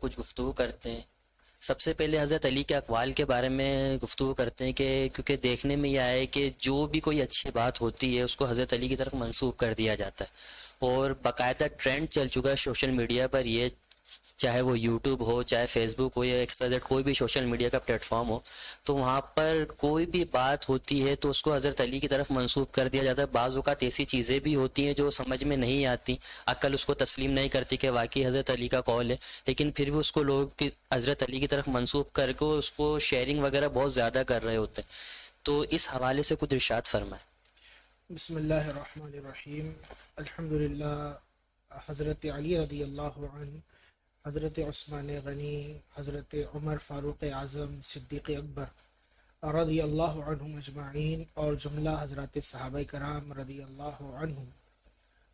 کچھ گفتگو کرتے ہیں۔ سب سے پہلے حضرت علی کے اقوال کے بارے میں گفتگو کرتے ہیں کہ کیونکہ دیکھنے میں یہ آیا ہے کہ جو بھی کوئی اچھی بات ہوتی ہے اس کو حضرت علی کی طرف منسوب کر دیا جاتا ہے، اور باقاعدہ ٹرینڈ چل چکا ہے سوشل میڈیا پر یہ، چاہے وہ یوٹیوب ہو، چاہے فیس بک ہو، یا ایکس کوئی بھی سوشل میڈیا کا پلیٹ فارم ہو، تو وہاں پر کوئی بھی بات ہوتی ہے تو اس کو حضرت علی کی طرف منسوب کر دیا جاتا ہے۔ بعض اوقات ایسی چیزیں بھی ہوتی ہیں جو سمجھ میں نہیں آتی، عقل اس کو تسلیم نہیں کرتی کہ واقعی حضرت علی کا قول ہے، لیکن پھر بھی اس کو لوگ حضرت علی کی طرف منسوب کر کے اس کو شیئرنگ وغیرہ بہت زیادہ کر رہے ہوتے ہیں۔ تو اس حوالے سے کچھ ارشاد فرمائیں۔ بسم اللہ الرحمن الرحیم۔ الحمدللہ۔ حضرت علی رضی اللہ عنہ، حضرت عثمان غنی، حضرت عمر فاروق اعظم، صدیق اکبر رضی اللہ عنہم اجمعین، اور جملہ حضرات صحابہ کرام رضی اللہ عنہم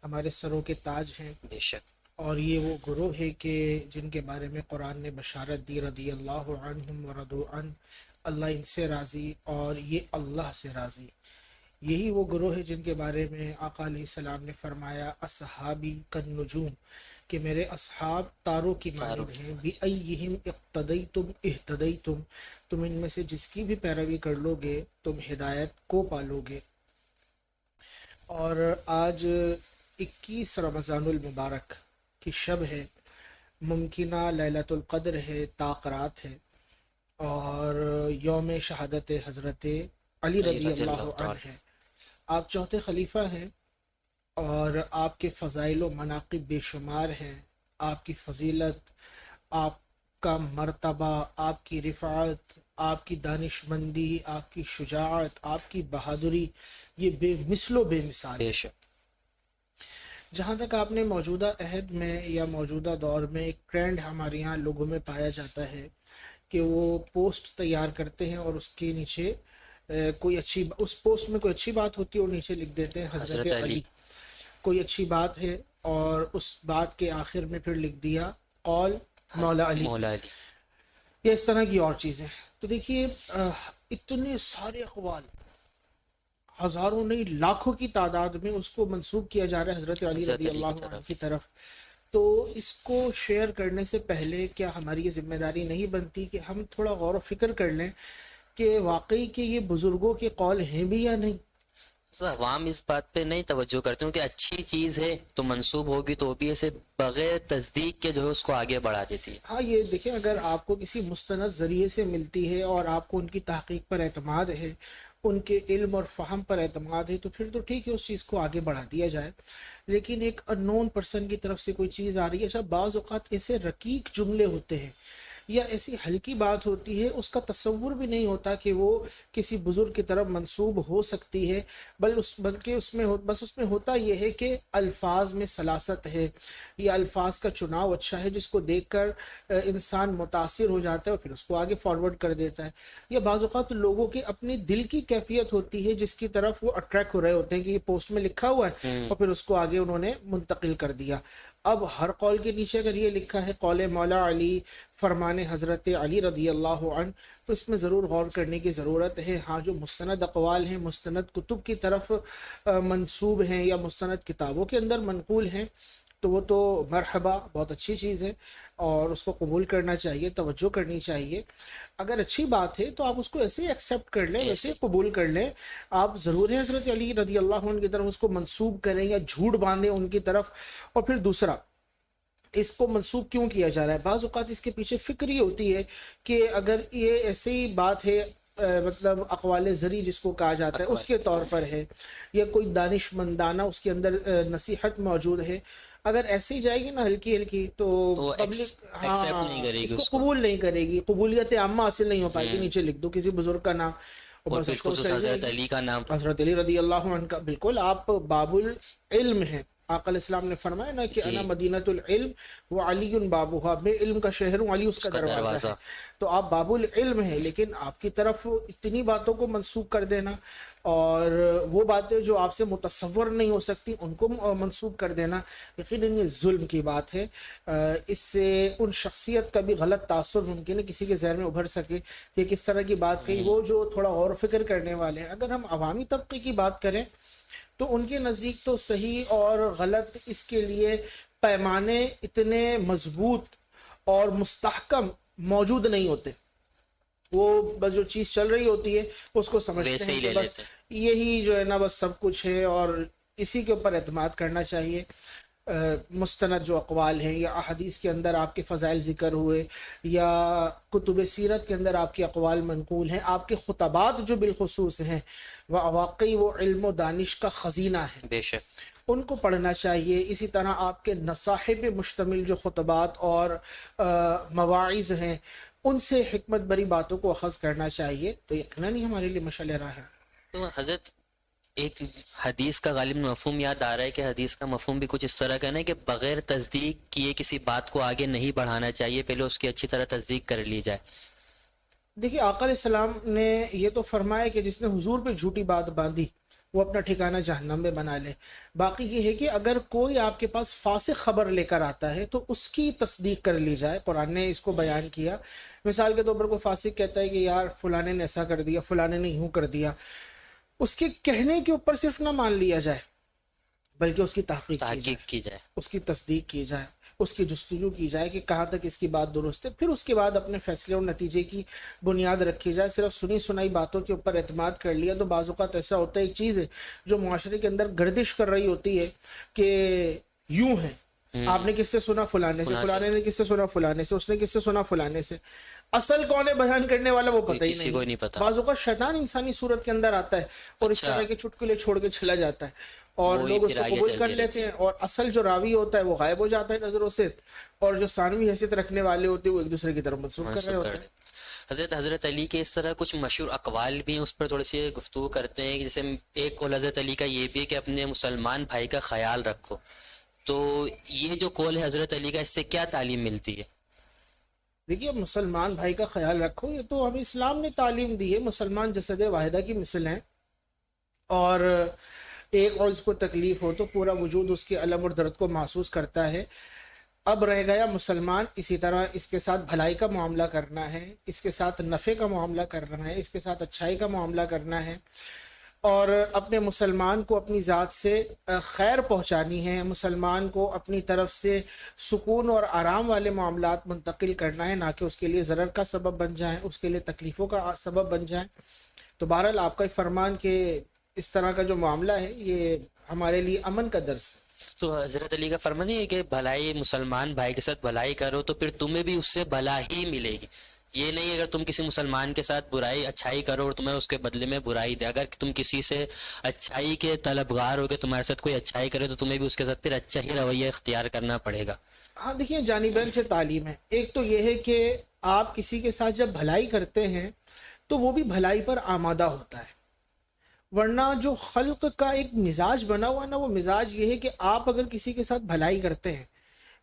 ہمارے سروں کے تاج ہیں، بے شک۔ اور یہ وہ گروہ ہے کہ جن کے بارے میں قرآن نے بشارت دی، رضی اللہ عنہم ورضوا عنہ، اللہ ان سے راضی اور یہ اللہ سے راضی۔ یہی وہ گروہ ہے جن کے بارے میں آقا علیہ السلام نے فرمایا اصحابی کالنجوم، کہ میرے اصحاب تاروں کی مانند ہیں، بِأَيِّهِمْ اقتدیتم اہتدیتم، تم ان میں سے جس کی بھی پیروی کر لو گے تم ہدایت کو پالو گے۔ اور آج 21 رمضان المبارک کی شب ہے، ممکنہ لیلۃ القدر ہے، طاق رات ہے، اور یوم شہادت حضرت علی رضی اللہ عنہ ہے۔ آپ چوتھے خلیفہ ہیں، اور آپ کے فضائل و مناقب بے شمار ہیں۔ آپ کی فضیلت، آپ کا مرتبہ، آپ کی رفعت، آپ کی دانش مندی، آپ کی شجاعت، آپ کی بہادری، یہ بے مثل و بے مثال بے ہے۔ شک۔ جہاں تک آپ نے موجودہ عہد میں یا موجودہ دور میں ایک ٹرینڈ ہمارے یہاں لوگوں میں پایا جاتا ہے کہ وہ پوسٹ تیار کرتے ہیں اور اس کے نیچے کوئی اچھی، اس پوسٹ میں کوئی اچھی بات ہوتی ہے اور نیچے لکھ دیتے ہیں حضرت حضرت علی۔ علی۔ کوئی اچھی بات ہے اور اس بات کے آخر میں پھر لکھ دیا قول مولا علی، مولا علی۔ یا اس طرح کی اور چیزیں۔ تو دیکھیے اتنے سارے اقوال، ہزاروں نہیں لاکھوں کی تعداد میں اس کو منسوب کیا جا رہا ہے حضرت علی حضرت رضی علی کی اللہ عنہ طرف۔ کی طرف۔ تو اس کو شیئر کرنے سے پہلے کیا ہماری یہ ذمہ داری نہیں بنتی کہ ہم تھوڑا غور و فکر کر لیں کہ واقعی کہ یہ بزرگوں کے قول ہیں بھی یا نہیں؟ عوام اس بات پہ نہیں توجہ کرتے ہوں کہ اچھی چیز ہے تو منسوب ہوگی تو وہ بھی ایسے بغیر تصدیق کے جو ہے اس کو آگے بڑھا دیتی ہے۔ ہاں یہ دیکھیں، اگر آپ کو کسی مستند ذریعے سے ملتی ہے اور آپ کو ان کی تحقیق پر اعتماد ہے، ان کے علم اور فہم پر اعتماد ہے، تو پھر تو ٹھیک ہے، اس چیز کو آگے بڑھا دیا جائے۔ لیکن ایک ان نون پرسن کی طرف سے کوئی چیز آ رہی ہے، جب بعض اوقات ایسے رقیق جملے ہوتے ہیں یا ایسی ہلکی بات ہوتی ہے، اس کا تصور بھی نہیں ہوتا کہ وہ کسی بزرگ کی طرف منسوب ہو سکتی ہے، بلکہ بس اس میں ہوتا یہ ہے کہ الفاظ میں سلاست ہے، یا الفاظ کا چناؤ اچھا ہے جس کو دیکھ کر انسان متاثر ہو جاتا ہے اور پھر اس کو آگے فارورڈ کر دیتا ہے۔ یا بعض اوقات لوگوں کی اپنی دل کی کیفیت ہوتی ہے جس کی طرف وہ اٹریکٹ ہو رہے ہوتے ہیں کہ یہ پوسٹ میں لکھا ہوا ہے، اور پھر اس کو آگے انہوں نے منتقل کر دیا۔ اب ہر قول کے نیچے اگر یہ لکھا ہے قول مولا علی، فرمان حضرت علی رضی اللہ عنہ، تو اس میں ضرور غور کرنے کی ضرورت ہے۔ ہاں جو مستند اقوال ہیں، مستند کتب کی طرف منسوب ہیں یا مستند کتابوں کے اندر منقول ہیں، تو وہ تو مرحبا، بہت اچھی چیز ہے اور اس کو قبول کرنا چاہیے، توجہ کرنی چاہیے۔ اگر اچھی بات ہے تو آپ اس کو ایسے ہی ایکسیپٹ کر لیں، ویسے قبول کر لیں۔ آپ ضرور ہے حضرت علی رضی اللہ عنہ کی طرف اس کو منسوب کریں یا جھوٹ باندھیں ان کی طرف۔ اور پھر دوسرا، اس کو منسوب کیوں کیا جا رہا ہے؟ بعض اوقات اس کے پیچھے فکر یہ ہوتی ہے کہ اگر یہ ایسی بات ہے، مطلب اقوال زری جس کو کہا جاتا ہے اس کے طور پر ہے، یا کوئی دانش مندانہ اس کے اندر نصیحت موجود ہے، اگر ایسے ہی جائے گی نا ہلکی ہلکی تو پبلک ایکسیپٹ نہیں کرے اس گی، کو قبول نہیں کرے گی، قبولیت عامہ حاصل نہیں ہو پائے گی۔ نیچے لکھ دو کسی بزرگ کا نام اور بس بالخصوص حضرت علی کا نام۔ حضرت علی رضی اللہ عنہ کا، بالکل آپ باب العلم ہیں۔ آقا علیہ السلام نے فرمایا نا کہ انا مدینۃ العلم وعلی بابھا، میں علم کا شہر ہوں، علی اس کا دروازہ ہے۔ تو آپ باب العلم ہیں، لیکن آپ کی طرف اتنی باتوں کو منسوب کر دینا اور وہ باتیں جو آپ سے متصور نہیں ہو سکتی ان کو منسوب کر دینا، یقیناً یہ ظلم کی بات ہے۔ اس سے ان شخصیت کا بھی غلط تاثر ممکن ہے کسی کے ذہن میں ابھر سکے کہ کس طرح کی بات کہی۔ وہ جو تھوڑا غور و فکر کرنے والے ہیں، اگر ہم عوامی طبقے کی بات کریں تو ان کے نزدیک تو صحیح اور غلط اس کے لیے پیمانے اتنے مضبوط اور مستحکم موجود نہیں ہوتے. وہ بس جو چیز چل رہی ہوتی ہے اس کو سمجھتے ویسے ہیں ہی کہ لے بس لیتے ہیں. یہی جو ہے نا بس سب کچھ ہے اور اسی کے اوپر اعتماد کرنا چاہیے. مستند جو اقوال ہیں یا احادیث کے اندر آپ کے فضائل ذکر ہوئے یا کتب سیرت کے اندر آپ کے اقوال منقول ہیں، آپ کے خطبات جو بالخصوص ہیں وہ واقعی وہ علم و دانش کا خزینہ ہے، بے شک. ان کو پڑھنا چاہیے. اسی طرح آپ کے نصائح پہ مشتمل جو خطبات اور مواعظ ہیں ان سے حکمت بری باتوں کو اخذ کرنا چاہیے. تو یقیناً ہی ہمارے لیے مشعل راہ ہے. تو حضرت ایک حدیث کا غالب مفہوم یاد آ رہا ہے کہ حدیث کا مفہوم بھی کچھ اس طرح کا ہے کہ بغیر تصدیق کیے کسی بات کو آگے نہیں بڑھانا چاہیے، پہلے اس کی اچھی طرح تصدیق کر لی جائے. دیکھیے آقا علیہ السلام نے یہ تو فرمایا کہ جس نے حضور پہ جھوٹی بات باندھی وہ اپنا ٹھکانہ جہنم میں بنا لے. باقی یہ ہے کہ اگر کوئی آپ کے پاس فاسق خبر لے کر آتا ہے تو اس کی تصدیق کر لی جائے. قرآن نے اس کو بیان کیا. مثال کے طور پر کوئی فاسق کہتا ہے کہ یار فلانے نے ایسا کر دیا، فلانے نے یوں کر دیا، اس کے کہنے کے اوپر صرف نہ مان لیا جائے بلکہ اس کی تحقیق کی جائے، تحقیق کی جائے. اس کی تصدیق کی جائے، اس کی جستجو کی جائے کہ کہاں تک اس کی بات درست ہے. پھر اس کے بعد اپنے فیصلے اور نتیجے کی بنیاد رکھی جائے. صرف سنی سنائی باتوں کے اوپر اعتماد کر لیا تو بعض اوقات ایسا ہوتا ہے. ایک چیز ہے جو معاشرے کے اندر گردش کر رہی ہوتی ہے کہ یوں ہے، آپ نے کس سے سنا؟ فلانے سے. فلانے نے کس سے سنا؟ فلانے سے. اس نے کس سے سنا؟ فلانے سے. اصل کون ہے بیان کرنے والا وہ پتہ ہی کسی کو نہیں. نہیں پتا. بعض اوقات شیطان انسانی صورت کے اندر آتا ہے اور اس طرح کے چٹکلے چھوڑ کے چلا جاتا ہے اور وہی لوگ اس پھر کو آگے قبول چل کر کے لیتے ہیں اور اصل جو راوی ہوتا ہے وہ غائب ہو جاتا ہے نظروں سے اور جو ثانوی حیثیت رکھنے والے ہوتے ہیں وہ ایک دوسرے کی طرف منسوخ کر رہے ہوتے ہیں. حضرت علی کے اس طرح کچھ مشہور اقوال بھی ہیں، اس پر تھوڑی سی گفتگو کرتے ہیں. جیسے ایک قول حضرت علی کا یہ بھی ہے کہ اپنے مسلمان بھائی کا خیال رکھو. تو یہ جو قول ہے حضرت علی کا، اس سے کیا تعلیم ملتی ہے؟ دیکھیے مسلمان بھائی کا خیال رکھو، یہ تو ہمیں اسلام نے تعلیم دی ہے. مسلمان جسد واحدہ کی مثل ہیں اور ایک عضو کو تکلیف ہو تو پورا وجود اس کے الم اور درد کو محسوس کرتا ہے. اب رہ گیا مسلمان اسی طرح اس کے ساتھ بھلائی کا معاملہ کرنا ہے، اس کے ساتھ نفع کا معاملہ کرنا ہے، اس کے ساتھ اچھائی کا معاملہ کرنا ہے اور اپنے مسلمان کو اپنی ذات سے خیر پہنچانی ہے. مسلمان کو اپنی طرف سے سکون اور آرام والے معاملات منتقل کرنا ہے، نہ کہ اس کے لیے ضرر کا سبب بن جائیں، اس کے لیے تکلیفوں کا سبب بن جائیں. تو بہرحال آپ کا فرمان کہ اس طرح کا جو معاملہ ہے یہ ہمارے لیے امن کا درس ہے. تو حضرت علی کا فرمان ہے کہ بھلائی مسلمان بھائی کے ساتھ بھلائی کرو تو پھر تمہیں بھی اس سے بھلا ہی ملے گی. یہ نہیں اگر تم کسی مسلمان کے ساتھ برائی اچھائی کرو اور تمہیں اس کے بدلے میں برائی دے. اگر تم کسی سے اچھائی کے طلبگار ہو کہ تمہارے ساتھ کوئی اچھائی کرے تو تمہیں بھی اس کے ساتھ پھر اچھا ہی رویہ اختیار کرنا پڑے گا. ہاں دیکھیے جانبین سے تعلیم ہے. ایک تو یہ ہے کہ آپ کسی کے ساتھ جب بھلائی کرتے ہیں تو وہ بھی بھلائی پر آمادہ ہوتا ہے، ورنہ جو خلق کا ایک مزاج بنا ہوا ہے نا وہ مزاج یہ ہے کہ آپ اگر کسی کے ساتھ بھلائی کرتے ہیں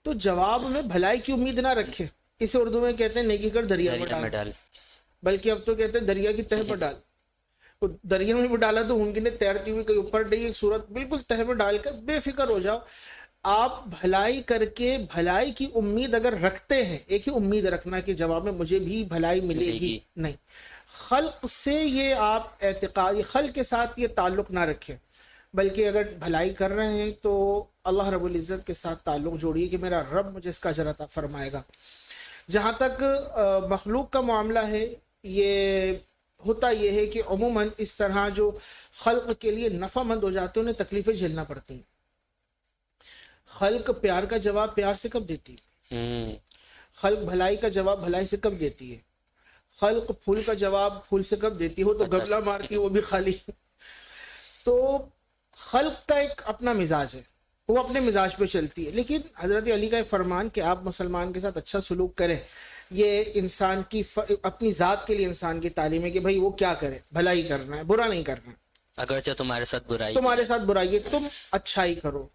تو جواب میں بھلائی کی امید نہ رکھیں. اسے اردو میں کہتے ہیں نیکی کر دریا میں ڈال، بلکہ اب تو کہتے ہیں دریا کی تہ پر ڈال. تو دریا میں بھی ڈالا تو ممکن ہے تیرتی ہوئی کہیں اوپر نہیں، ایک صورت بالکل تہ میں ڈال کر بے فکر ہو جاؤ. آپ بھلائی کر کے بھلائی کی امید اگر رکھتے ہیں، ایک ہی امید رکھنا کہ جواب میں مجھے بھی بھلائی ملے گی، نہیں. خلق سے یہ آپ اعتقاد، خلق کے ساتھ یہ تعلق نہ رکھیں، بلکہ اگر بھلائی کر رہے ہیں تو اللہ رب العزت کے ساتھ تعلق جوڑیے کہ میرا رب مجھے اس کا اجر عطا فرمائے گا. جہاں تک مخلوق کا معاملہ ہے، یہ ہوتا یہ ہے کہ عموماً اس طرح جو خلق کے لیے نفع مند ہو جاتے ہیں انہیں تکلیفیں جھیلنا پڑتی ہیں. خلق پیار کا جواب پیار سے کب دیتی ہے؟ خلق بھلائی کا جواب بھلائی سے کب دیتی ہے؟ خلق پھول کا جواب پھول سے کب دیتی ہو تو گبلا مارتی وہ بھی خالی. تو خلق کا ایک اپنا مزاج ہے، وہ اپنے مزاج پہ چلتی ہے. لیکن حضرت علی کا فرمان کہ آپ مسلمان کے ساتھ اچھا سلوک کریں، یہ انسان کی اپنی ذات کے لیے انسان کی تعلیم ہے کہ بھائی وہ کیا کرے، بھلائی کرنا ہے، برا نہیں کرنا. اگرچہ تمہارے ساتھ برائی، تمہارے ساتھ برائی ہے، تم اچھائی کرو.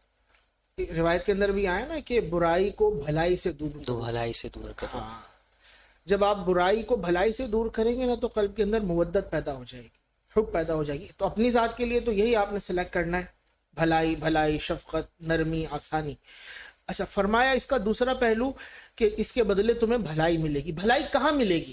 روایت کے اندر بھی آیا نا کہ برائی کو بھلائی سے دور تو بھلائی سے دور کرو. ہاں، جب آپ برائی کو بھلائی سے دور کریں گے نا تو قلب کے اندر مودت پیدا ہو جائے گی، حب پیدا ہو جائے گی. تو اپنی ذات کے لیے تو یہی آپ نے سلیکٹ کرنا ہے، بھلائی، بھلائی، شفقت، نرمی، آسانی. اچھا فرمایا اس کا دوسرا پہلو کہ اس کے بدلے تمہیں بھلائی ملے گی. بھلائی کہاں ملے گی؟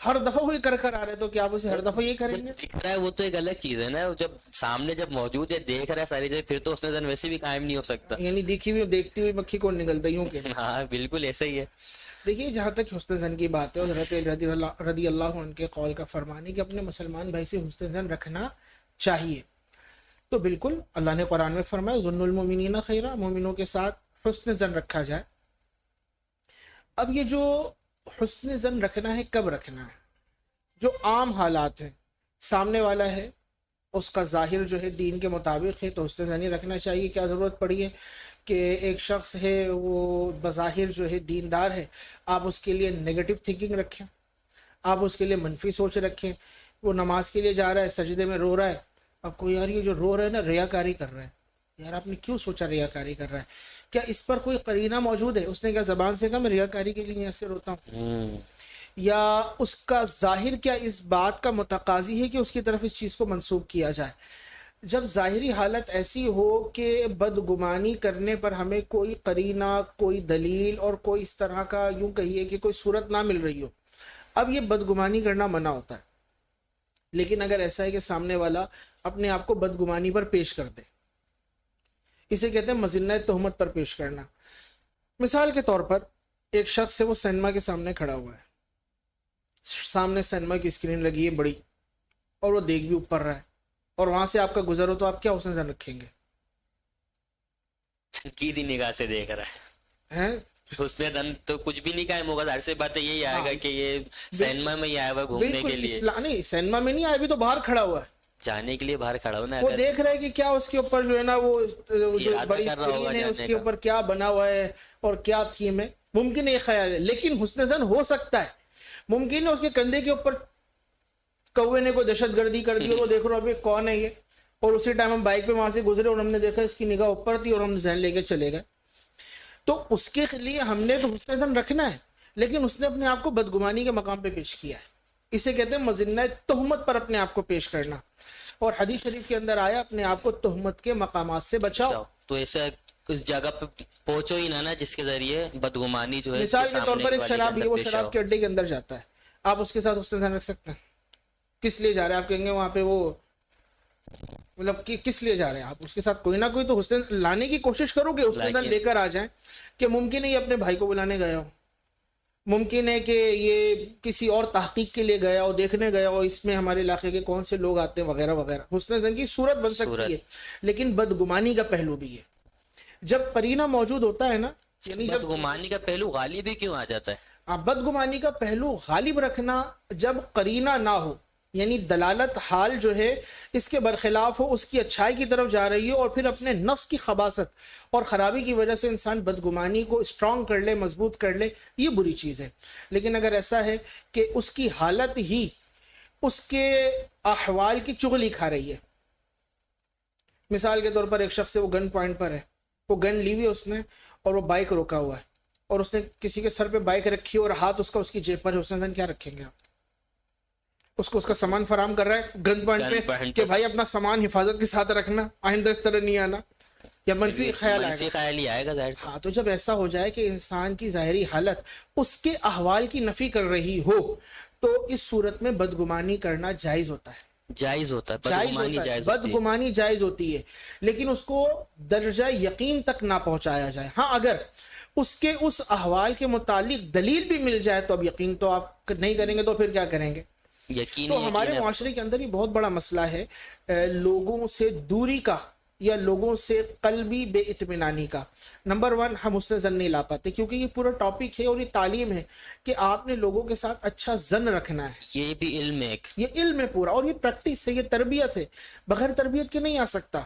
ہر دفعہ وہی کر آ رہے تو کیا آپ اسے ہر دفعہ یہ کریں گے؟ جب دکھ رہا ہے وہ تو ایک الگ چیز ہے نا، جب سامنے جب موجود ہے دیکھ رہا ہے ساری چیزیں، پھر تو اس نے زن ویسے بھی قائم نہیں ہو سکتا. یعنی دیکھی ہوئی دیکھتی ہوئی مکھی کون نکلتا یوں کہ ہاں بالکل ایسا ہی ہے. دیکھیے جہاں تک حسن زن کی بات ہے، حضرت علی رضی اللہ عنہ کے قول کا فرمان ہے کہ اپنے مسلمان بھائی سے حسن زن رکھنا چاہیے. تو بالکل اللہ نے قرآن میں فرمایا ظن المؤمنین خیرا، مومنوں کے ساتھ حسن زن رکھا جائے. اب یہ جو حسن زن رکھنا ہے کب رکھنا ہے؟ جو عام حالات ہیں، سامنے والا ہے اس کا ظاہر جو ہے دین کے مطابق ہے تو حسن زن ہی رکھنا چاہیے. کیا ضرورت پڑی ہے کہ ایک شخص ہے وہ بظاہر جو ہے دیندار ہے، آپ اس کے لیے نیگیٹو تھنکنگ رکھیں، آپ اس کے لیے منفی سوچ رکھیں. وہ نماز کے لیے جا رہا ہے، سجدے میں رو رہا ہے، آپ کو یار یہ جو رو رہا ہے نا ریاکاری کر رہا ہے. یار آپ نے کیوں سوچا ریاکاری کر رہا ہے؟ کیا اس پر کوئی قرینہ موجود ہے؟ اس نے کیا زبان سے کہا میں ریاکاری کے لیے ایسے روتا ہوں؟ یا اس کا ظاہر کیا اس بات کا متقاضی ہے کہ اس کی طرف اس چیز کو منسوب کیا جائے؟ جب ظاہری حالت ایسی ہو کہ بدگمانی کرنے پر ہمیں کوئی قرینہ، کوئی دلیل اور کوئی اس طرح کا یوں کہیے کہ کوئی صورت نہ مل رہی ہو، اب یہ بدگمانی کرنا منع ہوتا ہے. لیکن اگر ایسا ہے کہ سامنے والا اپنے آپ کو بدگمانی پر پیش کر دے، اسے کہتے ہیں مظنہ تہمت پر پیش کرنا. مثال کے طور پر ایک شخص ہے، وہ سینما کے سامنے کھڑا ہوا ہے، سامنے سینما کی اسکرین لگی ہے بڑی، اور وہ دیکھ بھی اوپر رہا ہے، اور وہاں سے آپ کا گزر ہو تو آپ کیا حسن زن رکھیں گے؟ تنقیدی نگاہ سے دیکھ رہا ہے. ہیں حسن زن تو کچھ بھی نہیں قائم ہوگا، ظاہر سی بات ہے یہی آئے گا کہ یہ سینما میں ہی آیا ہوا گھومنے کے بالکل لیے، نہیں، سینما میں نہیں آیا، ابھی تو باہر کھڑا ہوا ہے، جانے کے لیے باہر کھڑا ہو نا. وہ اگر دیکھ رہا ہے کہ کیا اس کے اوپر جو ہے نا وہ جو ارادہ بڑی کر رہا ہوگا اسکرین ہے اس جانے کے کا. اوپر کیا بنا ہوا ہے اور کیا تھیم ہے، ممکن ہے یہ خیال ہے. لیکن حسن زن ہو سکتا ہے، ممکن ہے اس کے کندھے کے اوپر کوے نے کوئی دہشت گردی کر دی اور وہ دیکھ رہا ہے کون ہے یہ، اور اسی ٹائم ہم بائک پہ وہاں سے گزرے اور ہم نے دیکھا اس کی نگاہ اوپر تھی اور ہم ذہن لے کے چلے گئے. تو اس کے لیے ہم نے تو حسن زن رکھنا ہے، لیکن اس نے اپنے آپ کو بدگمانی کے مقام پہ پیش کیا ہے. اسے کہتے ہیں مظنہ تہمت پر اپنے آپ کو پیش کرنا. اور حدیث شریف کے اندر آیا اپنے آپ کو تہمت کے مقامات سے بچاؤ. تو ایسا اس جگہ پہ پہنچو ہی نہ جس کے ذریعے بدگمانی جو ہے مثال کے طور پر ایک سامنے شراب والے وہ کے اندر پیش شراب آؤ. کے اڈے کے اندر جاتا ہے، آپ اس کے ساتھ حسن زن رکھ سکتے ہیں؟ کس لیے جا رہے ہیں؟ آپ کہیں گے وہاں پہ وہ مطلب کس لیے جا رہے ہیں آپ؟ اس کے ساتھ کوئی نہ کوئی تو حسن لانے کی کوشش کرو گے، حسن زن لے کر آ جائیں. کہ ممکن ہے یہ اپنے بھائی کو بلانے گیا ہو، ممکن ہے کہ یہ کسی اور تحقیق کے لیے گیا ہو، دیکھنے گیا ہو اس میں ہمارے علاقے کے کون سے لوگ آتے ہیں وغیرہ وغیرہ. حسن زن کی صورت بن سکتی ہے، لیکن بدگمانی کا پہلو بھی ہے. جب قرینہ موجود ہوتا ہے نا، یعنی جب بدگمانی کا پہلو غالب ہی کیوں آ جاتا ہے؟ بدگمانی کا پہلو غالب رکھنا جب قرینہ نہ ہو، یعنی دلالت حال جو ہے اس کے برخلاف ہو، اس کی اچھائی کی طرف جا رہی ہو، اور پھر اپنے نفس کی خباثت اور خرابی کی وجہ سے انسان بدگمانی کو اسٹرانگ کر لے، مضبوط کر لے، یہ بری چیز ہے. لیکن اگر ایسا ہے کہ اس کی حالت ہی اس کے احوال کی چغلی کھا رہی ہے، مثال کے طور پر ایک شخص ہے، وہ گن پوائنٹ پر ہے، وہ گن لی ہوئی اس نے اور وہ بائک روکا ہوا ہے، اور اس نے کسی کے سر پہ بائک رکھی اور ہاتھ اس کا اس کی جیب پر ہے، حسن زن کیا رکھیں گے آپ؟ اس کو اس کا سامان فراہم کر رہا ہے گن پوائنٹ پہ کہ بھائی اپنا سامان حفاظت کے ساتھ رکھنا، آئندہ اس طرح نہیں آنا، یا منفی خیال آئے گا؟ منفی خیال ہی آئے گا ظاہر سے. ہاں، تو جب ایسا ہو جائے کہ انسان کی ظاہری حالت اس کے احوال کی نفی کر رہی ہو تو اس صورت میں بدگمانی کرنا جائز ہوتا ہے. جائز ہوتا ہے بدگمانی، جائز ہوتی ہے. بدگمانی جائز ہوتی ہے، لیکن اس کو درجہ یقین تک نہ پہنچایا جائے. ہاں، اگر اس کے اس احوال کے متعلق دلیل بھی مل جائے تو اب یقین تو آپ نہیں کریں گے تو پھر کیا کریں گے؟ یقین. تو ہمارے معاشرے کے اندر یہ بہت بڑا مسئلہ ہے لوگوں سے دوری کا یا لوگوں سے قلبی بے اطمینانی کا. نمبر 1، ہم حسن زن نہیں لا پاتے کیونکہ یہ پورا ٹاپک ہے اور یہ تعلیم ہے کہ آپ نے لوگوں کے ساتھ اچھا زن رکھنا ہے. یہ بھی علم ہے ایک، یہ علم ہے پورا، اور یہ پریکٹس ہے، یہ تربیت ہے. بغیر تربیت کے نہیں آ سکتا.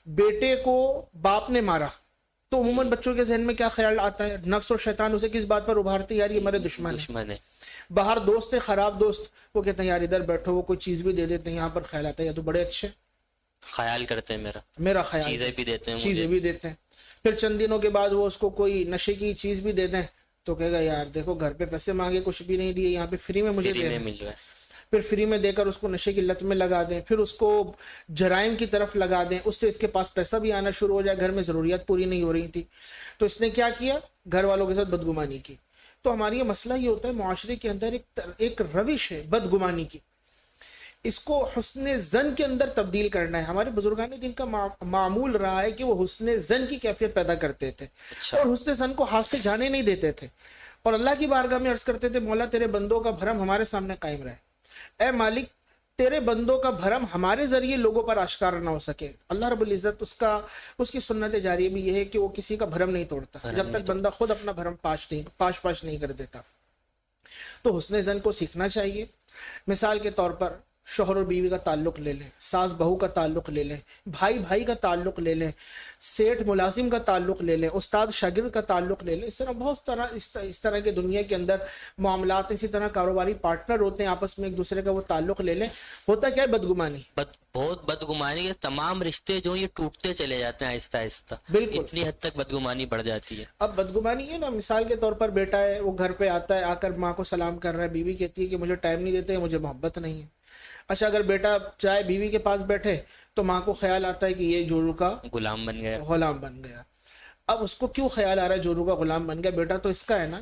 بیٹے کو باپ نے مارا تو عموماً بچوں کے ذہن میں کیا خیال آتا ہے؟ نفس اور شیطان اسے کس بات پر ابھارتے ہیں؟ یار یہ ہمارے دشمن ہے. باہر دوست ہے، خراب دوست، وہ کہتے ہیں یار ادھر بیٹھو، وہ کوئی چیز بھی دے دیتے ہیں، یہاں پر خیال آتا ہے یا تو بڑے اچھے خیال کرتے ہیں میرا خیال، چیزیں بھی دیتے ہیں، چیزیں بھی دیتے ہیں. پھر چند دنوں کے بعد وہ اس کو کوئی نشے کی چیز بھی دے دیں تو کہے گا یار دیکھو گھر پہ پیسے مانگے کچھ بھی نہیں دیے، یہاں پہ فری میں مجھے دے مل رہا ہے. پھر فری میں دے کر اس کو نشے کی لت میں لگا دیں، پھر اس کو جرائم کی طرف لگا دیں، اس سے اس کے پاس پیسہ بھی آنا شروع ہو جائے. گھر میں ضروریات پوری نہیں ہو رہی تھی تو اس نے کیا کیا؟ گھر والوں کے ساتھ بدگمانی کی. تو ہماری یہ مسئلہ یہ ہوتا ہے معاشرے کے اندر ایک روش ہے بدگمانی کی، اس کو حسن زن کے اندر تبدیل کرنا ہے. ہمارے بزرگان دین کا معمول رہا ہے کہ وہ حسن زن کی کیفیت پیدا کرتے تھے اچھا. اور حسن زن کو ہاتھ سے جانے نہیں دیتے تھے، اور اللہ کی بارگاہ میں عرض کرتے تھے مولا تیرے بندوں کا بھرم ہمارے سامنے قائم رہے، اے مالک تیرے بندوں کا بھرم ہمارے ذریعے لوگوں پر آشکار نہ ہو سکے. اللہ رب العزت اس کی سنت جاریہ بھی یہ ہے کہ وہ کسی کا بھرم نہیں توڑتا جب تک بندہ خود اپنا بھرم پاش نہیں کر دیتا. تو حسن زن کو سیکھنا چاہیے. مثال کے طور پر شوہر اور بیوی کا تعلق لے لیں، ساس بہو کا تعلق لے لیں، بھائی بھائی کا تعلق لے لیں، سیٹھ ملازم کا تعلق لے لیں، استاد شاگرد کا تعلق لے لیں. اس طرح بہت اس طرح کے دنیا کے اندر معاملات، اسی طرح کاروباری پارٹنر ہوتے ہیں آپس میں ایک دوسرے کا وہ تعلق لے لیں. ہوتا کیا ہے بدگمانی، بہت بدگمانی کے تمام رشتے جو یہ ٹوٹتے چلے جاتے ہیں آہستہ آہستہ، بالکل اتنی حد تک بدگمانی بڑھ جاتی ہے. اب بدگمانی ہے نا، مثال کے طور پر بیٹا ہے وہ گھر پہ آتا ہے، آ کر ماں کو سلام کر رہا ہے، بیوی کہتی ہے کہ مجھے ٹائم نہیں دیتے، مجھے محبت نہیں ہے. اچھا اگر بیٹا چاہے بیوی کے پاس بیٹھے تو ماں کو خیال آتا ہے کہ یہ جورو کا غلام بن گیا. غلام بن گیا. اب اس کو کیوں خیال آ رہا ہے جورو کا غلام بن گیا؟ بیٹا تو اس کا ہے نا.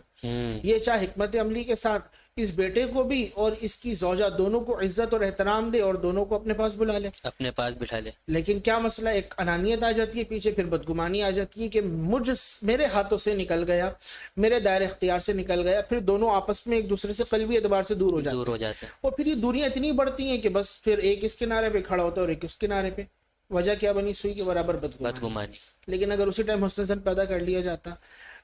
یہ چاہے حکمت عملی کے ساتھ اس بیٹے کو بھی اور اس کی زوجہ دونوں کو عزت اور احترام دے اور دونوں کو اپنے پاس بلا لے، اپنے پاس بٹھا لے. لیکن کیا مسئلہ، ایک انانیت آ جاتی ہے پیچھے، پھر بدگمانی آ جاتی ہے کہ میرے ہاتھوں سے نکل گیا، میرے دائرے اختیار سے نکل گیا. پھر دونوں آپس میں ایک دوسرے سے قلبی اعتبار سے دور ہو جاتے ہیں. اور پھر یہ دوریاں اتنی بڑھتی ہیں کہ بس پھر ایک اس کنارے پہ کھڑا ہوتا ہے اور ایک اس کنارے پہ. وجہ کیا بنی؟ سوئی کے برابر بدگمانی. لیکن اگر اسی ٹائم حسن زن پیدا کر لیا جاتا،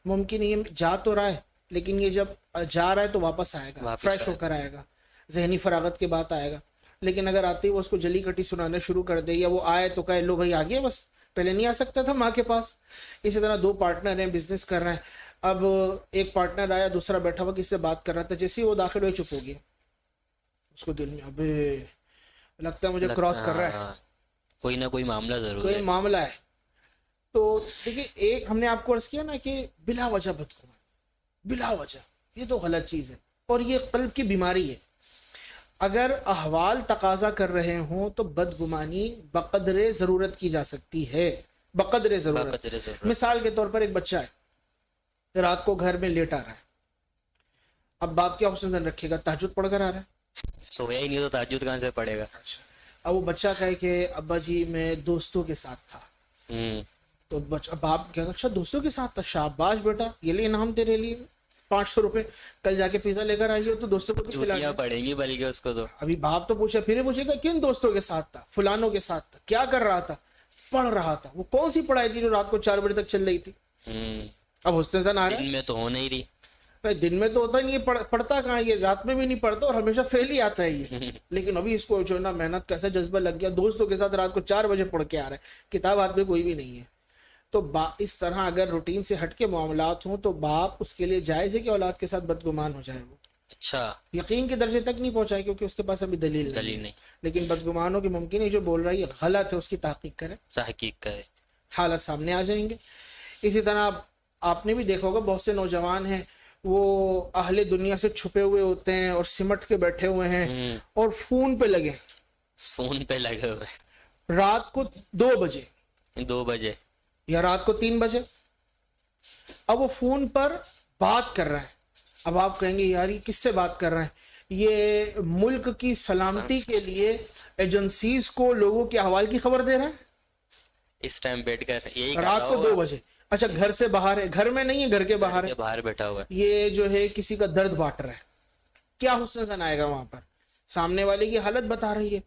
ممکن یہ جا تو رہا ہے لیکن یہ جب جا رہا ہے تو واپس آئے گا، فریش ہو کر آئے گا، ذہنی فراغت کے بعد آئے گا. لیکن اگر آتے ہی وہ اس کو جلی کٹی سنانا شروع کر دے، یا وہ آئے تو کہے لو بھائی آ گیا، بس پہلے نہیں آ سکتا تھا ماں کے پاس. اسی طرح دو پارٹنر ہیں، بزنس کر رہے ہیں، اب ایک پارٹنر آیا، دوسرا بیٹھا ہوا کسی سے بات کر رہا تھا، جیسے ہی وہ داخل ہوئے چپ ہو گیا. اس کو دل میں ابے لگتا ہے مجھے کراس کر رہا ہے، کوئی نہ کوئی معاملہ ضرور کوئی ہے. معاملہ ہے. تو دیکھیے ایک ہم نے آپ کو عرض کیا نا کہ بلا وجہ بدگمانی، بلا وجہ، یہ تو غلط چیز ہے اور یہ قلب کی بیماری ہے. اگر احوال تقاضا کر رہے ہوں تو بدگمانی بقدر ضرورت کی جا سکتی ہے، بقدر ضرورت. مثال کے طور پر ایک بچہ ہے، رات کو گھر میں لیٹ آ رہا ہے، اب باپ کیا حسن زن رکھے گا؟ تہجد پڑھ کر آ رہا ہے، سویا ہی نہیں تو تہجد کہاں سے پڑے گا. اب وہ بچہ کہے کہ ابا جی میں دوستوں کے ساتھ تھا، تو باپ کہتا اچھا دوستوں کے ساتھ تھا، شاباش بیٹا، یہ لے انعام تیرے لیے 500 روپے، کل جا کے پیزا لے کر آئیے تو دوستوں کو جوتیاں پڑیں گی بلکہ اس کو. تو ابھی باپ تو پوچھا، پھر پوچھے گا کن دوستوں کے ساتھ تھا؟ فلانوں کے ساتھ تھا. کیا کر رہا تھا؟ پڑھ رہا تھا. وہ کون سی پڑھائی تھی جو رات کو 4 بجے تک چل رہی تھی؟ اب حسن زن آ رہا ہے. دن میں تو ہو نہیں رہی، دن میں تو ہوتا ہی نہیں، پڑھتا کہاں، یہ رات میں بھی نہیں پڑھتا اور ہمیشہ فیل ہی آتا ہے یہ. لیکن ابھی اس کو جو نا محنت کا ایسا جذبہ لگ گیا، دوستوں کے ساتھ رات کو 4 بجے پڑھ کے آ رہا ہے، کتاب ہاتھ میں کوئی بھی نہیں ہے. تو اس طرح اگر روٹین سے ہٹ کے معاملات ہوں تو باپ اس کے لیے جائز ہے کہ اولاد کے ساتھ بدگمان ہو جائے. وہ اچھا یقین کے درجے تک نہیں پہنچائے کیونکہ اس کے پاس ابھی دلیل نہیں. لیکن بدگمان ہو کہ ممکن ہے جو بول رہا ہے یہ غلط ہے، اس کی تحقیق کرے، تحقیق کرے، حالت سامنے آ جائیں گے. اسی طرح آپ نے بھی دیکھا ہوگا بہت سے نوجوان ہیں وہ اہل دنیا سے چھپے ہوئے ہوتے ہیں اور سمٹ کے بیٹھے ہوئے ہیں اور فون پہ لگے ہوئے رات کو 2 بجے یا رات کو 3 بجے. اب وہ فون پر بات کر رہا ہے. اب آپ کہیں گے یار یہ کس سے بات کر رہے ہیں؟ یہ ملک کی سلامتی کے لیے ایجنسیز کو لوگوں کے احوال کی خبر دے رہے ہیں اس ٹائم بیٹھ کر، یہی رات کو 2 بجے. اچھا گھر سے باہر ہے، گھر میں نہیں ہے، گھر کے باہر ہے، باہر بیٹھا ہوا ہے، یہ جو ہے کسی کا درد بانٹ رہا ہے. کیا حسن زن آئے گا وہاں پر؟ سامنے والے کی حالت بتا رہی ہے،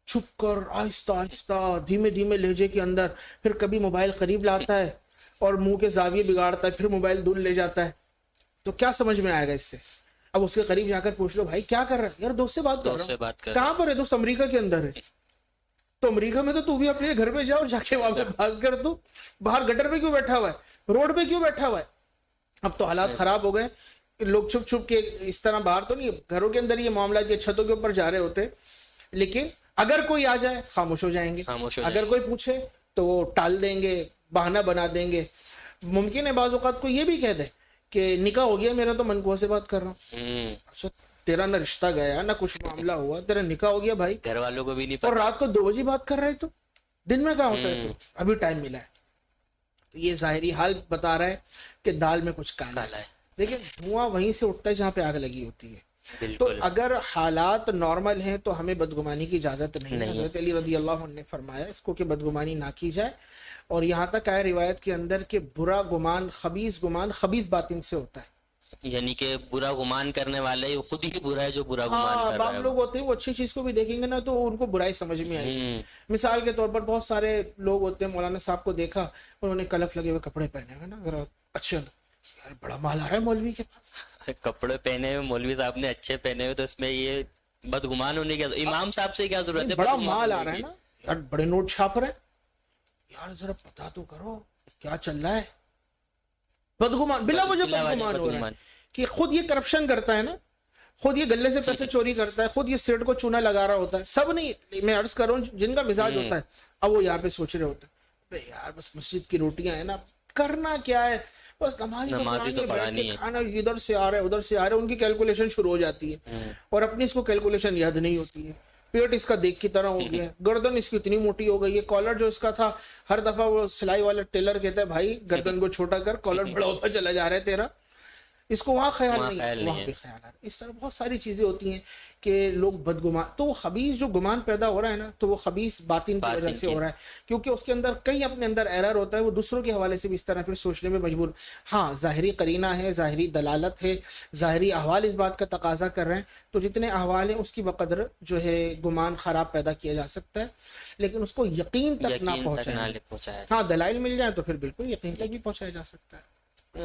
چھپ کر آہستہ آہستہ دھیمے دھیمے لہجے کے اندر، پھر کبھی موبائل قریب لاتا ہے اور منہ کے زاویے بگاڑتا ہے، پھر موبائل دور لے جاتا ہے. تو کیا سمجھ میں آئے گا اس سے؟ اب اس کے قریب جا کر پوچھ لو بھائی کیا کر رہا ہے؟ یار دوست سے بات کر رہا ہوں. کہاں پر ہے دوست؟ امریکہ کے اندر ہے. تو امریکہ میں تو بھی اپنے گھر پہ جاؤ، جا کے وہاں پہ بھاگ کر تو باہر گٹر پہ کیوں بیٹھا ہوا ہے، روڈ پہ کیوں بیٹھا ہوا ہے؟ اب تو حالات خراب ہو گئے، لوگ چھپ چھپ کے اس طرح باہر تو نہیں، گھروں کے اندر یہ معاملات یہ چھتوں کے اوپر جا رہے ہوتے. لیکن اگر کوئی آ جائے خاموش ہو جائیں گے، اگر کوئی پوچھے تو وہ ٹال دیں گے، بہانہ بنا دیں گے. ممکن ہے بعض اوقات کو یہ بھی کہہ دے کہ نکاح ہو گیا میرا تو منقوہ سے بات کر رہا ہوں. اچھا تیرا نہ رشتہ گیا نہ کچھ معاملہ ہوا، تیرا نکاح ہو گیا بھائی، گھر والوں کو بھی نہیں پتا، اور رات کو 2 بجے بات کر رہے تو دن میں کہاں ہوتا ہے؟ تو ابھی ٹائم ملا ہے. تو یہ ظاہری حال بتا رہا ہے کہ دال میں کچھ کالا ہے. لیکن دھواں وہیں سے اٹھتا ہے جہاں پہ آگ لگی ہوتی ہے. تو بالکل اگر حالات نارمل ہیں تو ہمیں بدگمانی کی اجازت نہیں ہے. نہیں. حضرت علی رضی اللہ عنہ نے فرمایا اس کو کہ بدگمانی نہ کی جائے. اور یہاں تک آئے روایت کے اندر کہ برا گمان خبیث باطن سے ہوتا ہے. یعنی کہ برا گمان کرنے والے خود ہی برا ہے جو برا گمان ہاں کر رہا بعض ہے. لوگ ہوتے ہیں وہ اچھی چیز کو بھی دیکھیں گے نا تو ان کو برائی سمجھ میں آئے گی. ہوں. مثال کے طور پر بہت سارے لوگ ہوتے ہیں, مولانا صاحب کو دیکھا انہوں نے کلف لگے ہوئے کپڑے پہنے ہوئے نا ذرا اچھے, یار بڑا مال آ رہا ہے مولوی کے پاس. کپڑے پہنے ہوئے مولوی صاحب نے اچھے پہنے ہوئے تو اس میں یہ بدگمان ہونے کی امام صاحب سے کیا ضرورت ہے بڑا بدگمان مال آ ہونے رہا ہے کی؟ نا, یار بڑے نوٹ چھاپ رہے ہیں, یار ذرا پتا تو کرو کیا چل رہا ہے. بدگمان بلا وجہ بلا وجہ بدگمان ہو رہا ہے بدگمان. کہ خود یہ کرپشن کرتا ہے نا, خود یہ گلے سے پیسے چوری کرتا ہے, خود یہ سیٹ کو چونا لگا رہا ہوتا ہے. سب نہیں, میں عرض کر رہا ہوں جن کا مزاج ہوتا ہے, اب وہ یہاں پہ سوچ رہے ہوتے ہیں یار بس مسجد کی روٹیاں ہیں نا, کرنا کیا ہے, بس نماز ہی تو پڑھانی ہے. کھانا ادھر سے آ رہا ہے ادھر سے آ رہا ہے, ان کی کیلکولیشن شروع ہو جاتی ہے اور اپنی اس کو کیلکولیشن یاد نہیں ہوتی ہے. پیٹ اس کا دیکھ کی طرح ہو گیا ہے, گردن اس کی اتنی موٹی ہو گئی ہے, کالر جو اس کا تھا ہر دفعہ وہ سلائی والا ٹیلر کہتا ہے بھائی گردن کو چھوٹا کر, کالر بڑا ہوتا چلا جا رہا ہے تیرا, اس کو وہاں خیال نہیں ہے, وہاں پہ خیال آ رہا ہے. اس طرح بہت ساری چیزیں ہوتی ہیں کہ لوگ بدگمان, تو وہ خبیث جو گمان پیدا ہو رہا ہے نا تو وہ خبیث باطن کی وجہ سے ہو رہا ہے, کیونکہ اس کے اندر کہیں اپنے اندر ایرر ہوتا ہے, وہ دوسروں کے حوالے سے بھی اس طرح پھر سوچنے میں مجبور. ہاں ظاہری قرینہ ہے, ظاہری دلالت ہے, ظاہری احوال اس بات کا تقاضا کر رہے ہیں, تو جتنے احوال ہیں اس کی بقدر جو ہے گمان خراب پیدا کیا جا سکتا ہے, لیکن اس کو یقین تک نہ پہنچایا. ہاں دلائل مل جائیں تو پھر بالکل یقین تک بھی پہنچایا جا سکتا ہے.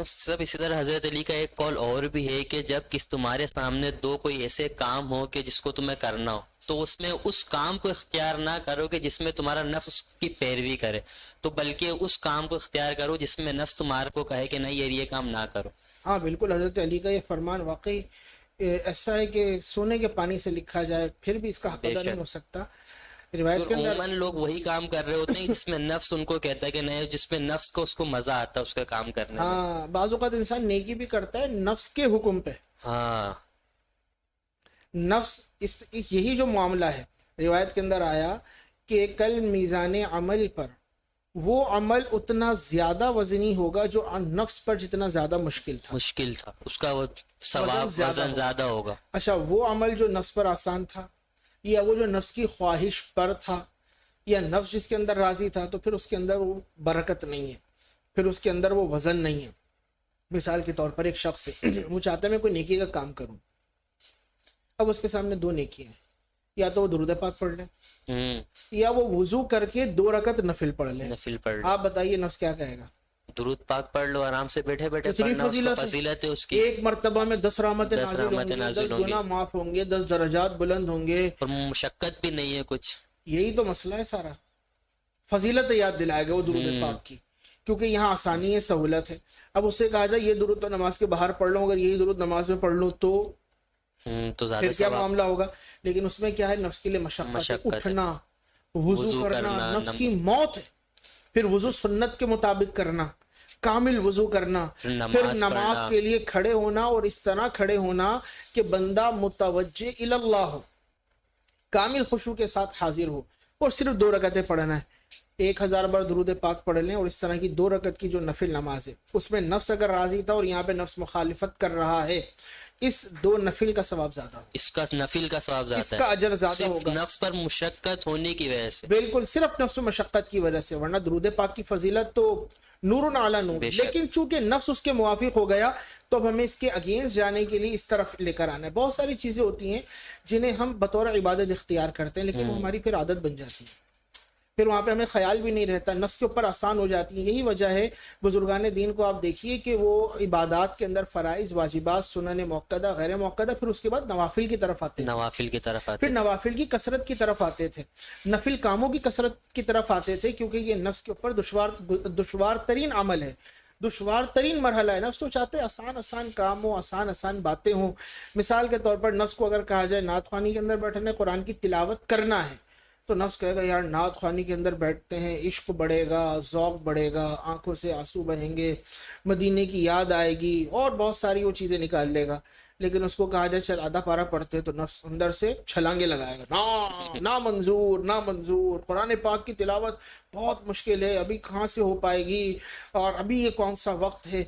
سب اسی طرح حضرت علی کا ایک قول اور بھی ہے کہ جب تمہارے سامنے دو کوئی ایسے کام ہو کہ جس کو تمہیں کرنا ہو تو اس میں اس کام کو اختیار نہ کرو کہ جس میں تمہارا نفس اس کی پیروی کرے, تو بلکہ اس کام کو اختیار کرو جس میں نفس تمہارے کو کہے کہ نہیں یہ کام نہ کرو. ہاں بالکل, حضرت علی کا یہ فرمان واقعی ایسا ہے کہ سونے کے پانی سے لکھا جائے پھر بھی اس کا حق ادا نہیں ہو سکتا. روایت کے اندر عموماً لوگ وہی کام کر رہے ہوتے ہیں جس میں نفس ان کو کہتا ہے کہ نہیں, جس میں نفس کو اس کو مزہ آتا ہے اس کا کام کرنے میں. ہاں بعض اوقات انسان نیکی بھی کرتا ہے نفس کے حکم پہ. ہاں نفس یہی جو معاملہ ہے, روایت کے اندر آیا کہ کل میزان عمل پر وہ عمل اتنا زیادہ وزنی ہوگا جو نفس پر جتنا زیادہ مشکل تھا اس کا وہ ثواب وزن زیادہ ہوگا. اچھا وہ عمل جو نفس پر آسان تھا یا وہ جو نفس کی خواہش پر تھا یا نفس جس کے اندر راضی تھا, تو پھر اس کے اندر وہ برکت نہیں ہے, پھر اس کے اندر وہ وزن نہیں ہے. مثال کے طور پر ایک شخص ہے, وہ چاہتا ہے میں کوئی نیکی کا کام کروں, اب اس کے سامنے دو نیکی ہیں, یا تو وہ درود پاک پڑھ لے یا وہ وضو کر کے 2 رکعت نفل پڑھ لے. آپ بتائیے نفس کیا کہے گا؟ درود پاک پڑھ لو آرام سے بیٹھے بیٹھے اتنی پڑھنا, اس کو فضیلت ہے اس کی. ایک مرتبہ میں 10 رحمتیں نازل ہوں گی, 10 گناہ معاف ہوں گے, 10 درجات بلند ہوں گے, اور مشقت بھی نہیں ہے کچھ. یہی تو مسئلہ ہے سارا. فضیلت یاد دلائے گا وہ درود پاک کی, کیونکہ یہاں آسانی ہے, سہولت ہے. اب اس سے کہا جائے یہ درود تو نماز کے باہر پڑھ لوں, اگر یہی درود نماز میں پڑھ لوں تو پھر کیا معاملہ ہوگا. لیکن اس میں کیا ہے, نفس کے لیے مشقت, اٹھنا, وضو کرنا نفس کی موت ہے. پھر وضو سنت کے مطابق کرنا, کامل وضو کرنا, پھر نماز کے لیے کھڑے ہونا, اور اس طرح کھڑے ہونا کہ بندہ متوجہ اللہ ہو, کامل خشوع کے ساتھ حاضر ہو, اور صرف 2 رکعتیں پڑھنا ہے. 1000 بار درود پاک پڑھ لیں, اور اس طرح کی 2 رکعت کی جو نفل نماز ہے اس میں نفس اگر راضی تھا اور یہاں پہ نفس مخالفت کر رہا ہے, اس 2 نفل کا ثواب زیادہ ہوگا, اس کا نفل کا ثواب زیادہ ہے, اس کا اجر زیادہ ہوگا. نفس پر مشقت ہونے کی وجہ سے, بالکل صرف نفس مشقت کی وجہ سے, ورنہ درود پاک کی فضیلت تو نور علی نور, لیکن چونکہ نفس اس کے موافق ہو گیا تو اب ہمیں اس کے اگینسٹ جانے کے لیے اس طرف لے کر آنا ہے. بہت ساری چیزیں ہوتی ہیں جنہیں ہم بطور عبادت اختیار کرتے ہیں, لیکن وہ ہماری پھر عادت بن جاتی ہے, پھر وہاں پہ ہمیں خیال بھی نہیں رہتا, نفس کے اوپر آسان ہو جاتی ہے. یہی وجہ ہے بزرگان دین کو آپ دیکھیے کہ وہ عبادات کے اندر فرائض, واجبات, سنن موقدہ, غیر موقدہ, پھر اس کے بعد نوافل کی طرف آتے تھے, پھر نوافل کی کثرت کی طرف آتے تھے, نفل کاموں کی کثرت کی طرف آتے تھے, کیونکہ یہ نفس کے اوپر دشوار ترین عمل ہے, دشوار ترین مرحلہ ہے. نفس تو چاہتے ہیں آسان کام ہو, آسان باتیں ہوں. مثال کے طور پر نفس کو اگر کہا جائے نعت خوانی کے اندر بیٹھنے, قرآن کی تلاوت کرنا ہے, تو نفس کہے گا یار نعت خوانی کے اندر بیٹھتے ہیں, عشق بڑھے گا, ذوق بڑھے گا, آنکھوں سے آنسو بہیں گے, مدینے کی یاد آئے گی, اور بہت ساری وہ چیزیں نکال لے گا. لیکن اس کو کہا جائے چل آدھا پارا پڑھتے, تو نفس اندر سے چھلانگے لگائے گا, نا منظور, قرآن پاک کی تلاوت بہت مشکل ہے, ابھی کہاں سے ہو پائے گی, اور ابھی یہ کون سا وقت ہے.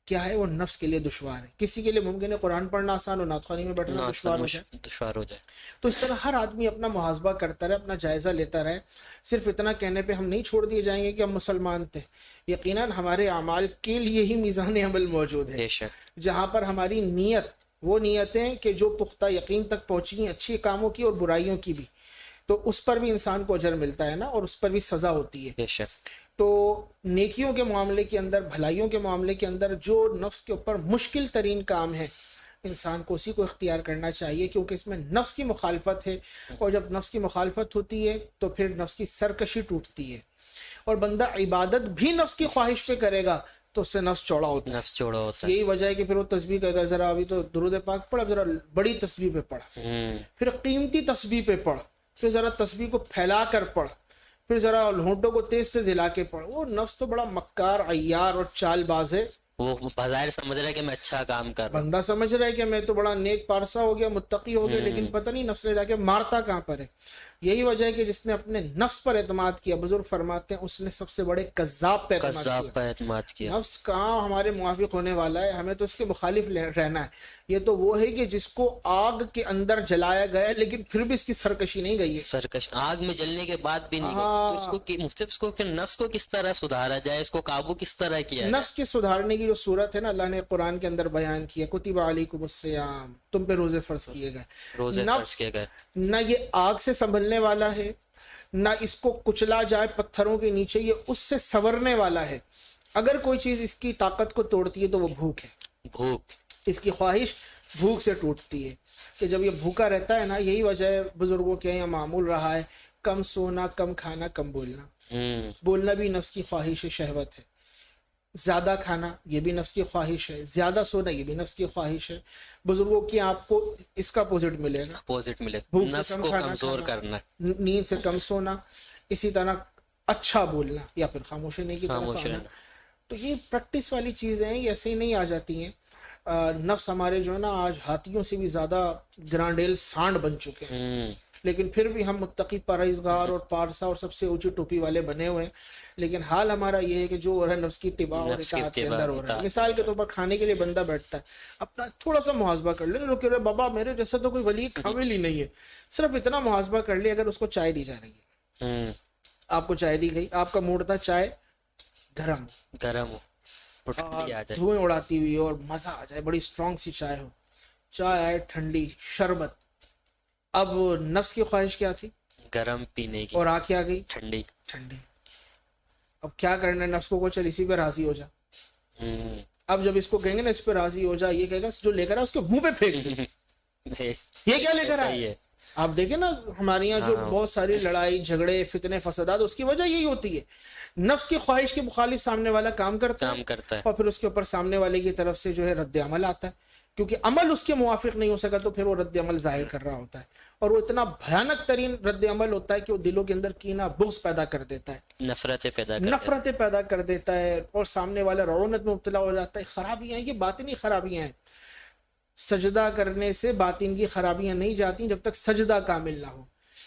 کیا ہے وہ نفس کے لیے دشوار ہے. کسی کے لیے ممکن ہے قرآن پڑھنا آسان ہو، نعت خوانی میں بیٹھنا دشوار ہو جائے. دشوار ہو جائے. تو اس طرح ہر آدمی اپنا محاسبہ کرتا رہے، اپنا جائزہ لیتا رہے. صرف اتنا کہنے پہ ہم نہیں چھوڑ دیے جائیں گے کہ ہم مسلمان تھے. یقیناً ہمارے اعمال کے لیے ہی میزان عمل موجود ہے، بے شک. جہاں پر ہماری نیت، وہ نیتیں کہ جو پختہ یقین تک پہنچی ہیں اچھی کاموں کی اور برائیوں کی بھی، تو اس پر بھی انسان کو اجر ملتا ہے نا، اور اس پر بھی سزا ہوتی ہے. بے شک. تو نیکیوں کے معاملے کے اندر، بھلائیوں کے معاملے کے اندر جو نفس کے اوپر مشکل ترین کام ہے، انسان کو اسی کو اختیار کرنا چاہیے، کیونکہ اس میں نفس کی مخالفت ہے، اور جب نفس کی مخالفت ہوتی ہے تو پھر نفس کی سرکشی ٹوٹتی ہے. اور بندہ عبادت بھی نفس کی خواہش پہ کرے گا تو اس سے نفس چوڑا ہوتا ہے. نفس چوڑا ہوتا ہے. یہی وجہ ہے کہ پھر وہ تسبیح کہے گا ذرا ابھی تو درود پاک پڑھ، اب ذرا بڑی تسبیح پہ پڑھ، پھر قیمتی تسبیح پہ پڑھ، پھر ذرا تسبیح کو پھیلا کر پڑھ، پھر ذرا ہونٹوں کو تیز سے ہلا کے پڑھ. وہ نفس تو بڑا مکار، عیار اور چال باز ہے. وہ بظاہر سمجھ رہا ہے کہ میں اچھا کام کر رہا ہوں. بندہ سمجھ رہا ہے کہ میں تو بڑا نیک پارسا ہو گیا، متقی ہو گیا، لیکن پتہ نہیں نفس نے جا کے مارتا کہاں پر ہے. یہی وجہ ہے کہ جس نے اپنے نفس پر اعتماد کیا، بزرگ فرماتے ہیں اس نے سب سے بڑے کذاب پہ اعتماد کذاب کیا. پر اعتماد کیا. نفس کہاں ہمارے موافق ہونے والا ہے، ہمیں تو اس کے مخالف رہنا ہے. یہ تو وہ ہے کہ جس کو آگ کے اندر جلایا گیا ہے لیکن پھر بھی اس کی سرکشی نہیں گئی ہے. سرکش آگ میں جلنے کے بعد بھی نہیں گئی. تو اس کو مفتی اس کو پھر نفس کو کس طرح سدھارا جائے، اس کو قابو کس طرح کیا جائے؟ نفس کے سدھارنے کی جو صورت ہے نا، اللہ نے قرآن کے اندر بیان کیا، کتب علیکم الصیام، تم پہ روزے فرض کیے گئے. روزے فرض کیے گئے. نہ یہ آگ سے سنبھلنے والا ہے، نہ اس کو کچلا جائے پتھروں کے نیچے، یہ اس سے سنورنے والا ہے. اگر کوئی چیز اس کی طاقت کو توڑتی ہے تو وہ بھوک ہے. بھوک، اس کی خواہش بھوک سے ٹوٹتی ہے، کہ جب یہ بھوکا رہتا ہے نا، یہی وجہ ہے بزرگوں کے یہاں معمول رہا ہے کم سونا، کم کھانا، کم بولنا. بولنا بھی نفس کی خواہش ہے، شہوت ہے. زیادہ کھانا یہ بھی نفس کی خواہش ہے، زیادہ سونا یہ بھی نفس کی خواہش ہے. بزرگوں کی آپ کو اس کا اپوزٹ ملے گا، اپوزٹ ملے. بھوک سے نفس کم کو کھانا کمزور کھانا، کرنا. نیند سے کم سونا، اسی طرح اچھا بولنا یا پھر خاموشی نہیں کی طرف خاموش آنا. رہنا. تو یہ پریکٹس والی چیزیں ہیں، یہ ایسے ہی نہیں آ جاتی ہیں. نفس ہمارے جو ہے نا آج ہاتھیوں سے بھی زیادہ گرانڈیل سانڈ بن چکے ہیں، لیکن پھر بھی ہم متقی، پرہیزگار اور پارسا اور سب سے اونچی ٹوپی والے بنے ہوئے ہیں. لیکن حال ہمارا یہ ہے کہ جو ہو رہا ہے نفس کی اتباع اور اطاعت کے اندر ہو رہا ہے. مثال کے طور پر کھانے کے لیے بندہ بیٹھتا ہے، اپنا تھوڑا سا محاسبہ کر لے، رکے رہے بابا میرے جیسا تو کوئی ولی کامل ہی نہیں ہے. صرف اتنا محاسبہ کر لے، اگر اس کو چائے دی جا رہی ہے، آپ کو چائے دی گئی، آپ کا موڈ تھا چائے گرم گرم ہو، دھوئیں اڑاتی ہوئی اور مزہ آ جائے، بڑی اسٹرانگ سی چائے ہو، چائے آئے ٹھنڈی، شربت. اب نفس کی خواہش کیا تھی؟ گرم پینے کی، اور آ کیا گئی؟ ٹھنڈی. ٹھنڈی. اب کیا کرنا ہے نفس کو چل اسی پہ راضی ہو جا. اب جب اس کو کہیں گے نا اس پہ راضی ہو جا، یہ کہے گا جو لے کر آئے اس کے منہ پہ پھینک دے. یہ کیا لے کر آئے؟ آپ دیکھیں نا ہمارے یہاں جو بہت ساری لڑائی جھگڑے فتنے فسادات، اس کی وجہ یہی ہوتی ہے. نفس کی خواہش کے مخالف سامنے والا کام کرتا ہے اور پھر اس کے اوپر سامنے والے کی طرف سے جو ہے رد عمل آتا ہے، کیونکہ عمل اس کے موافق نہیں ہو سکا تو پھر وہ رد عمل ظاہر کر رہا ہوتا ہے. اور وہ اتنا بھیانک ترین رد عمل ہوتا ہے کہ وہ دلوں کے اندر کینہ بغض پیدا کر دیتا ہے، نفرتیں پیدا کر دیتا ہے، اور سامنے والا رعونت میں مبتلا ہو جاتا ہے. خرابیاں ہیں، یہ باطنی خرابیاں ہیں. سجدہ کرنے سے باطن کی خرابیاں نہیں جاتی جب تک سجدہ کامل نہ ہو،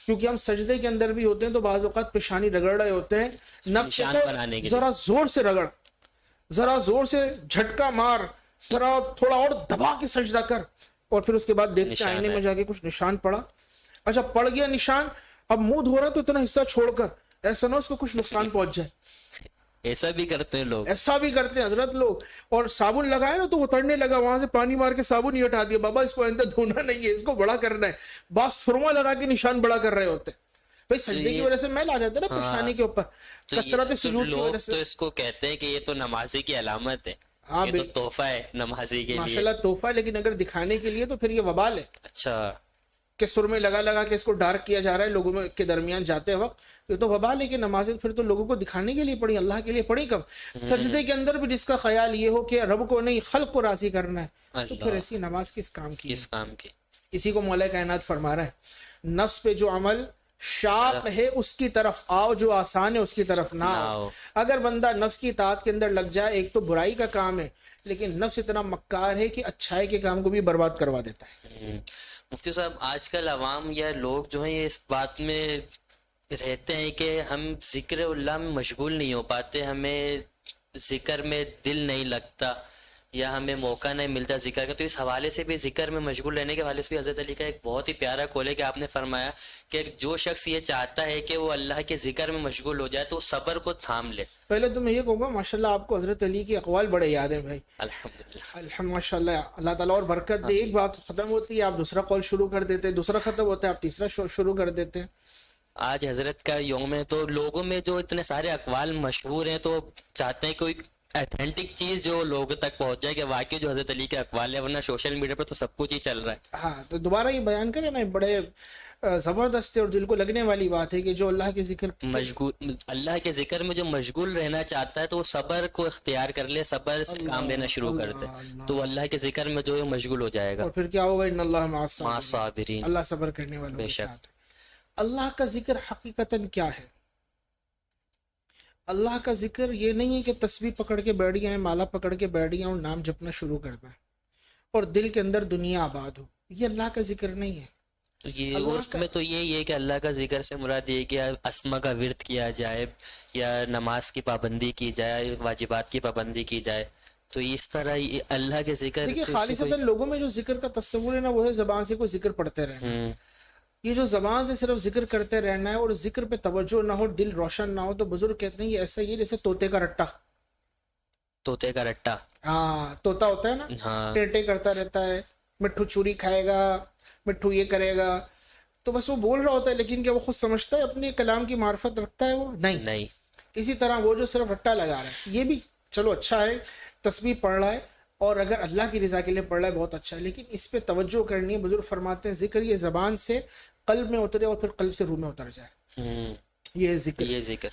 کیونکہ ہم سجدے کے اندر بھی ہوتے ہیں تو بعض اوقات پیشانی رگڑ رہے ہوتے ہیں، نفس سے ذرا زور سے رگڑ، ذرا زور سے جھٹکا مار، ذرا تھوڑا اور دبا کے سجدہ کر، اور پھر اس کے بعد دیکھتے آئینے میں جا کے کچھ نشان پڑا. اچھا پڑ گیا نشان، اب منہ دھو رہا تو اتنا حصہ چھوڑ کر، ایسا نہ اس کو کچھ نقصان پہنچ جائے. ایسا بھی کرتے ہیں لوگ، ایسا بھی کرتے ہیں حضرت لوگ. اور صابن لگائے نا تو وہ تڑنے لگا، وہاں سے پانی مار کے صابن ہی ہٹا دیا، بابا اس کو اندر دھونا نہیں ہے، اس کو بڑا کرنا ہے. بعض سرما لگا کے نشان بڑا کر رہے ہوتے ہیں. بھائی سجدے کی وجہ سے میل آ جاتا ہے نا پیشانی کے اوپر، کثرت سجود کی وجہ سے. تو اس کو کہتے ہیں کہ یہ تو نمازی کی علامت ہے، یہ تو تحفہ ہے نمازی کے لیے. ماشاءاللہ تحفہ ہے، لیکن اگر دکھانے کے لیے تو پھر یہ وبال ہے. اچھا کہ سرمے لگا کے اس کو ڈارک کیا جا رہا ہے لوگوں کے درمیان جاتے وقت، یہ تو وبال ہے کہ نمازیں پھر تو لوگوں کو دکھانے کے لیے پڑھی، اللہ کے لیے پڑھی کب؟ سجدے کے اندر بھی جس کا خیال یہ ہو کہ رب کو نہیں خلق کو راضی کرنا ہے، تو پھر ایسی نماز کس کام کی؟ اسی کو مولا کائنات فرما رہا ہے، نفس پہ جو عمل شاق ہے اس کی طرف آؤ، جو آسان ہے اس کی طرف نہ آؤ. اگر بندہ نفس کی اطاعت کے اندر لگ جائے، ایک تو برائی کا کام ہے، لیکن نفس اتنا مکار ہے کہ اچھائی کے کام کو بھی برباد کروا دیتا ہے. مفتی صاحب آج کل عوام یا لوگ جو ہیں یہ اس بات میں رہتے ہیں کہ ہم ذکر اللہ میں مشغول نہیں ہو پاتے، ہمیں ذکر میں دل نہیں لگتا، یا ہمیں موقع نہیں ملتا ذکر کا، تو اس حوالے سے بھی ذکر میں مشغول رہنے کے حوالے سے بھی حضرت علی کا ایک بہت ہی پیارا قول ہے کہ آپ نے فرمایا کہ جو شخص یہ چاہتا ہے کہ وہ اللہ کے ذکر میں مشغول ہو جائے تو وہ صبر کو تھام لے. پہلے تو میں یہ کہوں گا ماشاءاللہ آپ کو حضرت علی کے اقوال بڑے یاد ہیں بھائی. الحمدللہ. الحمد ماشاءاللہ اللہ تعالیٰ اور برکت دے. ایک بات ختم ہوتی ہے آپ دوسرا قول شروع کر دیتے ہیں، دوسرا ختم ہوتا ہے آپ تیسرا شروع کر دیتے ہیں. آج حضرت کا یوم ہے تو لوگوں میں جو اتنے سارے اقوال مشہور ہیں تو چاہتے ہیں کوئی ایتھینٹک چیز جو لوگوں تک پہنچ جائے کہ واقعی جو حضرت علی کے اقوال ہے، ورنہ سوشل میڈیا پر تو سب کچھ ہی چل رہا ہے. ہاں تو دوبارہ یہ بیان کریں نا، بڑے زبردست اور دل کو لگنے والی بات ہے کہ جو اللہ کے ذکر مشغول اللہ کے ذکر میں جو مشغول رہنا چاہتا ہے تو وہ صبر کو اختیار کر لے، صبر سے کام لینا شروع کر دے تو وہ اللہ کے ذکر میں جو ہے مشغول ہو جائے گا. اور پھر کیا ہوگا؟ ان اللہ مع مع الصابرین، الصابرین. اللہ صبر کرنے والوں بے کے شک. ساتھ ہے. اللہ کا ذکر حقیقتاً کیا ہے؟ اللہ کا ذکر یہ نہیں ہے کہ تسبیح پکڑ کے بیٹھ گئے ہیں، مالا پکڑ کے بیٹھ گئے ہیں اور نام جپنا شروع کر دیں اور دل کے اندر دنیا آباد ہو. یہ اللہ کا ذکر نہیں ہے. تو یہ اللہ عرف کا- میں تو یہی ہے کہ اللہ کا ذکر سے مراد یہ ہے کہ اسما کا ورد کیا جائے یا نماز کی پابندی کی جائے، واجبات کی پابندی کی جائے. تو اس طرح یہ اللہ کے ذکر دیکھیے تو اس سے خالصتاً لوگوں میں جو ذکر کا تصور ہے نا وہ ہے زبان سے کوئی ذکر پڑھتے رہنا. ہوں، یہ جو زبان سے صرف ذکر کرتے رہنا ہے اور ذکر پہ توجہ نہ ہو، دل روشن نہ ہو، تو بزرگ کہتے ہیں یہ ایسا ہی ہے جیسے طوطے کا رٹا. طوطے کا رٹا. ہاں طوطا ہوتا ہے نا، ہاں ٹینٹے کرتا رہتا ہے، مٹھو چوری کھائے گا، مٹھو یہ کرے گا، تو بس وہ بول رہا ہوتا ہے لیکن کیا وہ خود سمجھتا ہے اپنے کلام کی معرفت رکھتا ہے؟ وہ نہیں. نہیں. اسی طرح وہ جو صرف رٹا لگا رہا ہے یہ بھی چلو اچھا ہے، تسبیح پڑھ رہا ہے اور اگر اللہ کی رضا کے لیے پڑھ رہا ہے بہت اچھا ہے، لیکن اس پہ توجہ کرنی ہے. بزرگ فرماتے ہیں ذکر یہ زبان سے قلب میں اترے اور پھر قلب سے روح میں اتر جائے، ہوں، یہ ذکر. یہ ذکر.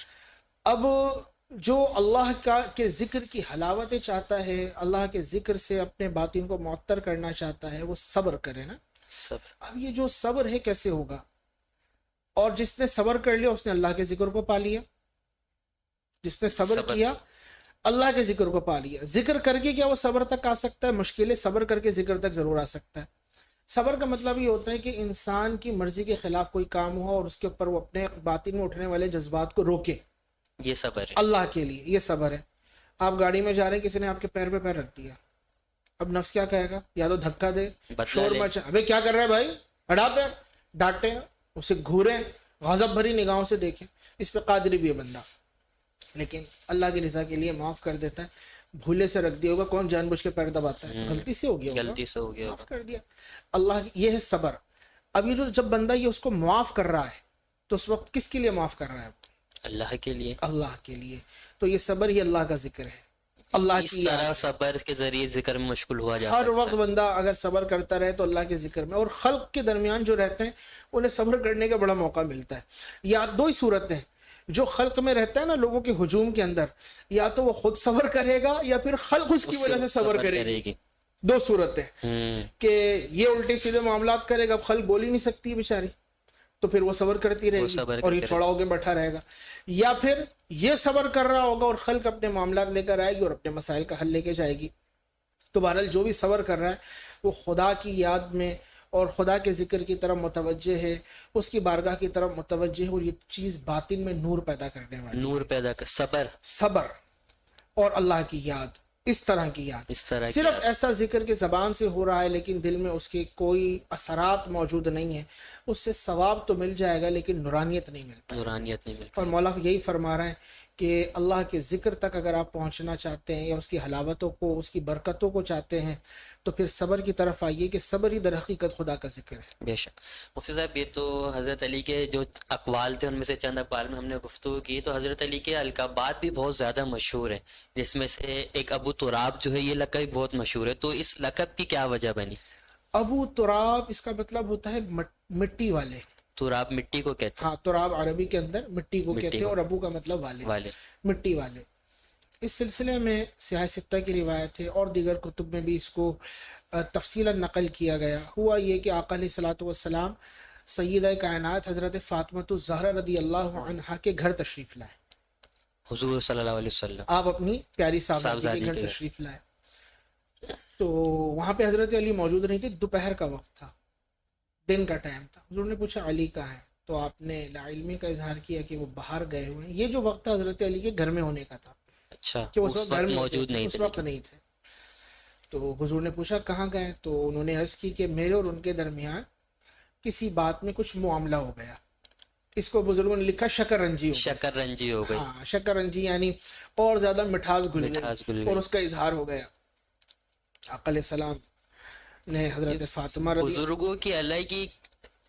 اب جو اللہ کے ذکر کی حلاوتیں چاہتا ہے، اللہ کے ذکر سے اپنے باطن کو معطر کرنا چاہتا ہے، وہ صبر کرے نا. صبر. اب یہ جو صبر ہے کیسے ہوگا؟ اور جس نے صبر کر لیا اس نے اللہ کے ذکر کو پا لیا. جس نے صبر کیا اللہ کے ذکر کو پا لیا. ذکر کر کے کیا وہ صبر تک آ سکتا ہے؟ مشکل ہے. صبر کر کے ذکر تک ضرور آ سکتا ہے. صبر کا مطلب یہ ہوتا ہے کہ انسان کی مرضی کے خلاف کوئی کام ہوا اور اس کے اوپر وہ اپنے باطن میں اٹھنے والے جذبات کو روکے یہ صبر ہے. اللہ کے لیے. یہ صبر ہے. آپ گاڑی میں جا رہے ہیں، کسی نے آپ کے پیر پہ پیر رکھ دیا، اب نفس کیا کہے گا؟ یا تو دھکا دے، بدلا شور لے. مچا، ابے کیا کر رہا ہے بھائی، ہٹا پیر، ڈانٹیں، اسے گھوریں، غضب بھری نگاہوں سے دیکھیں. اس پہ قادری بھی ہے بندہ، لیکن اللہ کی رضا کے لیے معاف کر دیتا ہے. بھولے سے رکھ دیا ہوگا، کون جان بوجھ کے پیر دباتا ہے؟ غلطی سے ہو گیا ہوگا، غلطی سے ہو گیا معاف ہوگا. کر دیا. اللہ یہ ہے صبر. اب یہ جو جب بندہ یہ اس کو معاف کر رہا ہے تو اس وقت کس کے لیے معاف کر رہا ہے؟ اللہ کے لیے. اللہ کے لیے. تو یہ صبر ہی اللہ کا ذکر ہے. اللہ اس کی طرح صبر کے ذریعے ذکر میں مشغول ہوا جا ہر سکتا وقت بندہ اگر صبر کرتا رہے تو اللہ کے ذکر میں، اور خلق کے درمیان جو رہتے ہیں انہیں صبر کرنے کا بڑا موقع ملتا ہے. یا دو ہی صورتیں، جو خلق میں رہتا ہے نا لوگوں کے ہجوم کے اندر، یا تو وہ خود صبر کرے گا یا پھر خلق اس کی ہے. وجہ سے صبر کرے گی. دو صورتیں ہوں، کہ یہ الٹے سیدھے معاملات کرے گا، اب خلق بول ہی نہیں سکتی بیچاری، تو پھر وہ صبر کرتی رہے وہ گی صبر اور یہ کرتے چھوڑا ہو کے بیٹھا رہے گا. یا پھر یہ صبر کر رہا ہوگا اور خلق اپنے معاملات لے کر آئے گی اور اپنے مسائل کا حل لے کے جائے گی. تو بہرحال جو بھی صبر کر رہا ہے وہ خدا کی یاد میں اور خدا کے ذکر کی طرف متوجہ ہے، اس کی بارگاہ کی طرف متوجہ ہے، اور یہ چیز باطن میں نور پیدا کرنے والی. نور پیدا کر. صبر صبر اور اللہ کی یاد، اس طرح کی یاد. اس طرح کی صرف ایسا ذکر کہ زبان سے ہو رہا ہے لیکن دل میں اس کے کوئی اثرات موجود نہیں ہیں، اس سے ثواب تو مل جائے گا لیکن نورانیت نہیں مل پائے. نورانیت نہیں مل اور مولا یہی فرما رہے ہیں کہ اللہ کے ذکر تک اگر آپ پہنچنا چاہتے ہیں یا اس کی حلاوتوں کو، اس کی برکتوں کو چاہتے ہیں تو پھر صبر کی طرف آئیے کہ صبر ہی در حقیقت خدا کا ذکر ہے. بے شک. مفتی صاحب یہ تو حضرت علی کے جو اقوال تھے ان میں سے چند اقوال میں ہم نے گفتگو کی، تو حضرت علی کے القابات بھی بہت زیادہ مشہور ہیں، جس میں سے ایک ابو تراب جو ہے یہ لقب بھی بہت مشہور ہے. تو اس لقب کی کیا وجہ بنی؟ ابو تراب اس کا مطلب ہوتا ہے مٹی والے. تراب مٹی کو کہتے ہاں تراب عربی کے اندر مٹی کو کہتے ہیں، اور ابو کا مطلب والے، ہیں والے. مٹی والے. اس سلسلے میں سیاہ ستہ کی روایت ہے اور دیگر کتب میں بھی اس کو تفصیلا نقل کیا گیا. ہوا یہ کہ آقا علیہ الصلوۃ والسلام سیدہ کائنات حضرت فاطمہ الزہرا رضی اللہ عنہا کے گھر تشریف لائے. حضور صلی اللہ علیہ وسلم آپ اپنی پیاری صاحبزادی کے گھر تشریف لائے تو وہاں پہ حضرت علی موجود نہیں تھے. دوپہر کا وقت تھا، دن کا ٹائم تھا. حضور نے پوچھا علی کہاں ہے؟ تو آپ نے لا علمی کا اظہار کیا کہ وہ باہر گئے ہوئے ہیں. یہ جو وقت تھا حضرت علی کے گھر میں ہونے کا تھا اچھا کہ اس گھر وقت میں موجود نہیں اس تھے. وقت نہیں تھے. تو حضور نے پوچھا کہاں گئے؟ تو انہوں نے عرض کی کہ میرے اور ان کے درمیان کسی بات میں کچھ معاملہ ہو گیا. اس کو بزرگوں نے لکھا شکر رنجی ہو گئی. شکر رنجی ہو گئی. ہاں شکر رنجی یعنی اور زیادہ مٹھاس گل مٹھاس گل گئی گئی. اور اس کا اظہار ہو گیا. آقا علیہ السلام نے حضرت فاطمہ رضی بزرگوں کی اللہ کی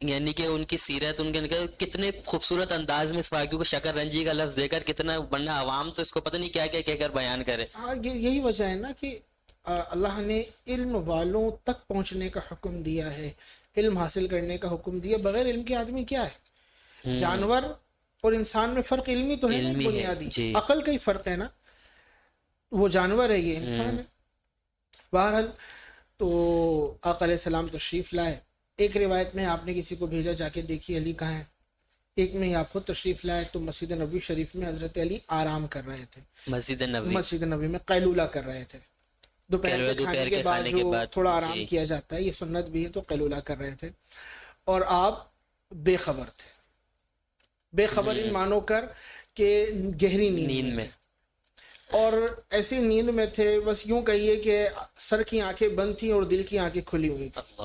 یعنی کہ ان کی سیرت ان کے کتنے خوبصورت انداز میں اس واقعے کو شکر رنجی کا لفظ دے کر کتنا، ورنہ عوام تو اس کو پتہ نہیں کیا کیا کہہ کر بیان کرے. ہاں یہی وجہ ہے نا کہ اللہ نے علم والوں تک پہنچنے کا حکم دیا ہے، علم حاصل کرنے کا حکم دیا. بغیر علم کے آدمی کیا ہے؟ جانور اور انسان میں فرق علمی تو ہے نا علمی ہے، بنیادی. جی. عقل کا ہی فرق ہے نا. وہ جانور ہے، یہ انسان ہے. بہرحال تو آقا علیہ السلام تشریف لائے. ایک روایت میں آپ نے کسی کو بھیجا جا کے دیکھی علی کہاں ہے. ایک میں ہی آپ خود تشریف لائے تو مسجد نبوی شریف میں حضرت علی آرام کر رہے تھے. مسجد نبوی مسجد نبوی میں قیلولہ کر رہے تھے. دوپہر کے کھانے کے بعد جو تھوڑا آرام کیا جاتا ہے، یہ سنت بھی ہے، تو قیلولہ کر رہے تھے. اور آپ بے خبر تھے. بے خبر ان مانو کر کہ گہری نیند میں. اور ایسی نیند میں تھے بس یوں کہیے کہ سر کی آنکھیں بند تھیں اور دل کی آنکھیں کھلی ہوئی تھیں،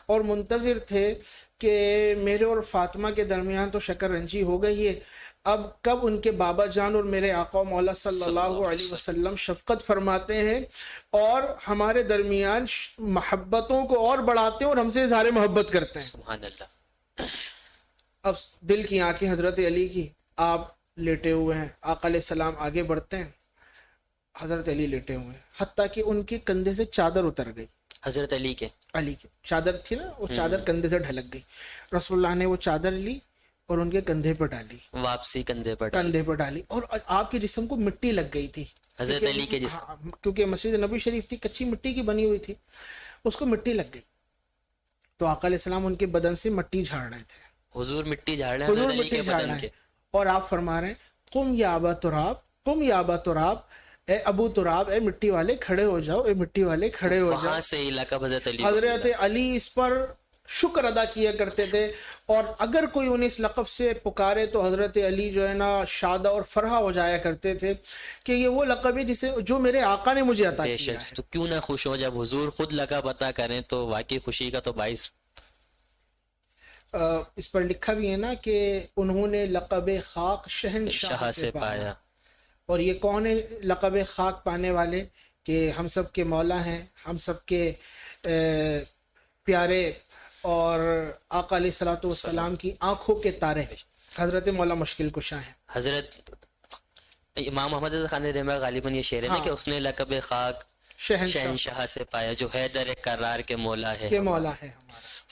اور منتظر تھے کہ میرے اور فاطمہ کے درمیان تو شکر رنجی ہو گئی ہے، اب کب ان کے بابا جان اور میرے آقا مولا صلی اللہ علیہ وسلم شفقت فرماتے ہیں اور ہمارے درمیان محبتوں کو اور بڑھاتے ہیں اور ہم سے اظہار محبت کرتے ہیں. سبحان اللہ. اب دل کی آنکھیں حضرت علی کی، آپ لیٹے ہوئے ہیں، آقا علیہ السلام آگے بڑھتے ہیں، حضرت علی لیٹے ہوئے ہیں، حتیٰ کہ ان کے کندھے سے چادر اتر گئی. حضرت علی کے چادر تھی نا، وہ چادر کندھے سے ڈھلک گئی. رسول اللہ نے وہ چادر لی اور ان کے کندھے پر ڈالی، واپسی کندھے پر ڈالی. اور آپ کے جسم کو مٹی لگ گئی تھی حضرت علی کے جسم، کیونکہ مسجد نبی شریف تھی، کچی مٹی کی بنی ہوئی تھی، اس کو مٹی لگ گئی. تو آقا علیہ السلام ان کے بدن سے مٹی جھاڑ رہے تھے. حضور مٹی جھاڑ رہے ہیں حضرت علی کے بدن کے، اور آپ فرما رہے ہیں قم یا ابا تراب، قم یا ابا تراب، اے ابو تراب، اے مٹی والے کھڑے ہو جاؤ، اے مٹی والے کھڑے ہو جاؤ. وہاں سے علاقہ حضرت علی اس پر شکر ادا کیا کرتے تھے. اور اگر کوئی انہیں اس لقب سے پکارے تو حضرت علی جو ہے نا شادہ اور فرحہ ہو جایا کرتے تھے کہ یہ وہ لقب ہے جسے جو میرے آقا نے مجھے عطا کیا ہے. تو کیوں نہ خوش ہو جب حضور خود لقب عطا کریں تو واقعی خوشی کا تو باعث. اس پر لکھا بھی ہے نا کہ انہوں نے لقب خاک شہنشاہ سے پایا. اور یہ کون ہے لقب خاک پانے والے؟ کہ ہم سب کے مولا ہیں، ہم سب کے پیارے اور آقا علیہ الصلوۃ والسلام کی آنکھوں کے تارے حضرت مولا مشکل کشا ہیں. حضرت امام محمد خان رحمہ غالباً یہ شعر ہے نا کہ اس نے لقب خاک شہنشاہ سے پایا جو حیدر کرار کے مولا ہے ہمارا.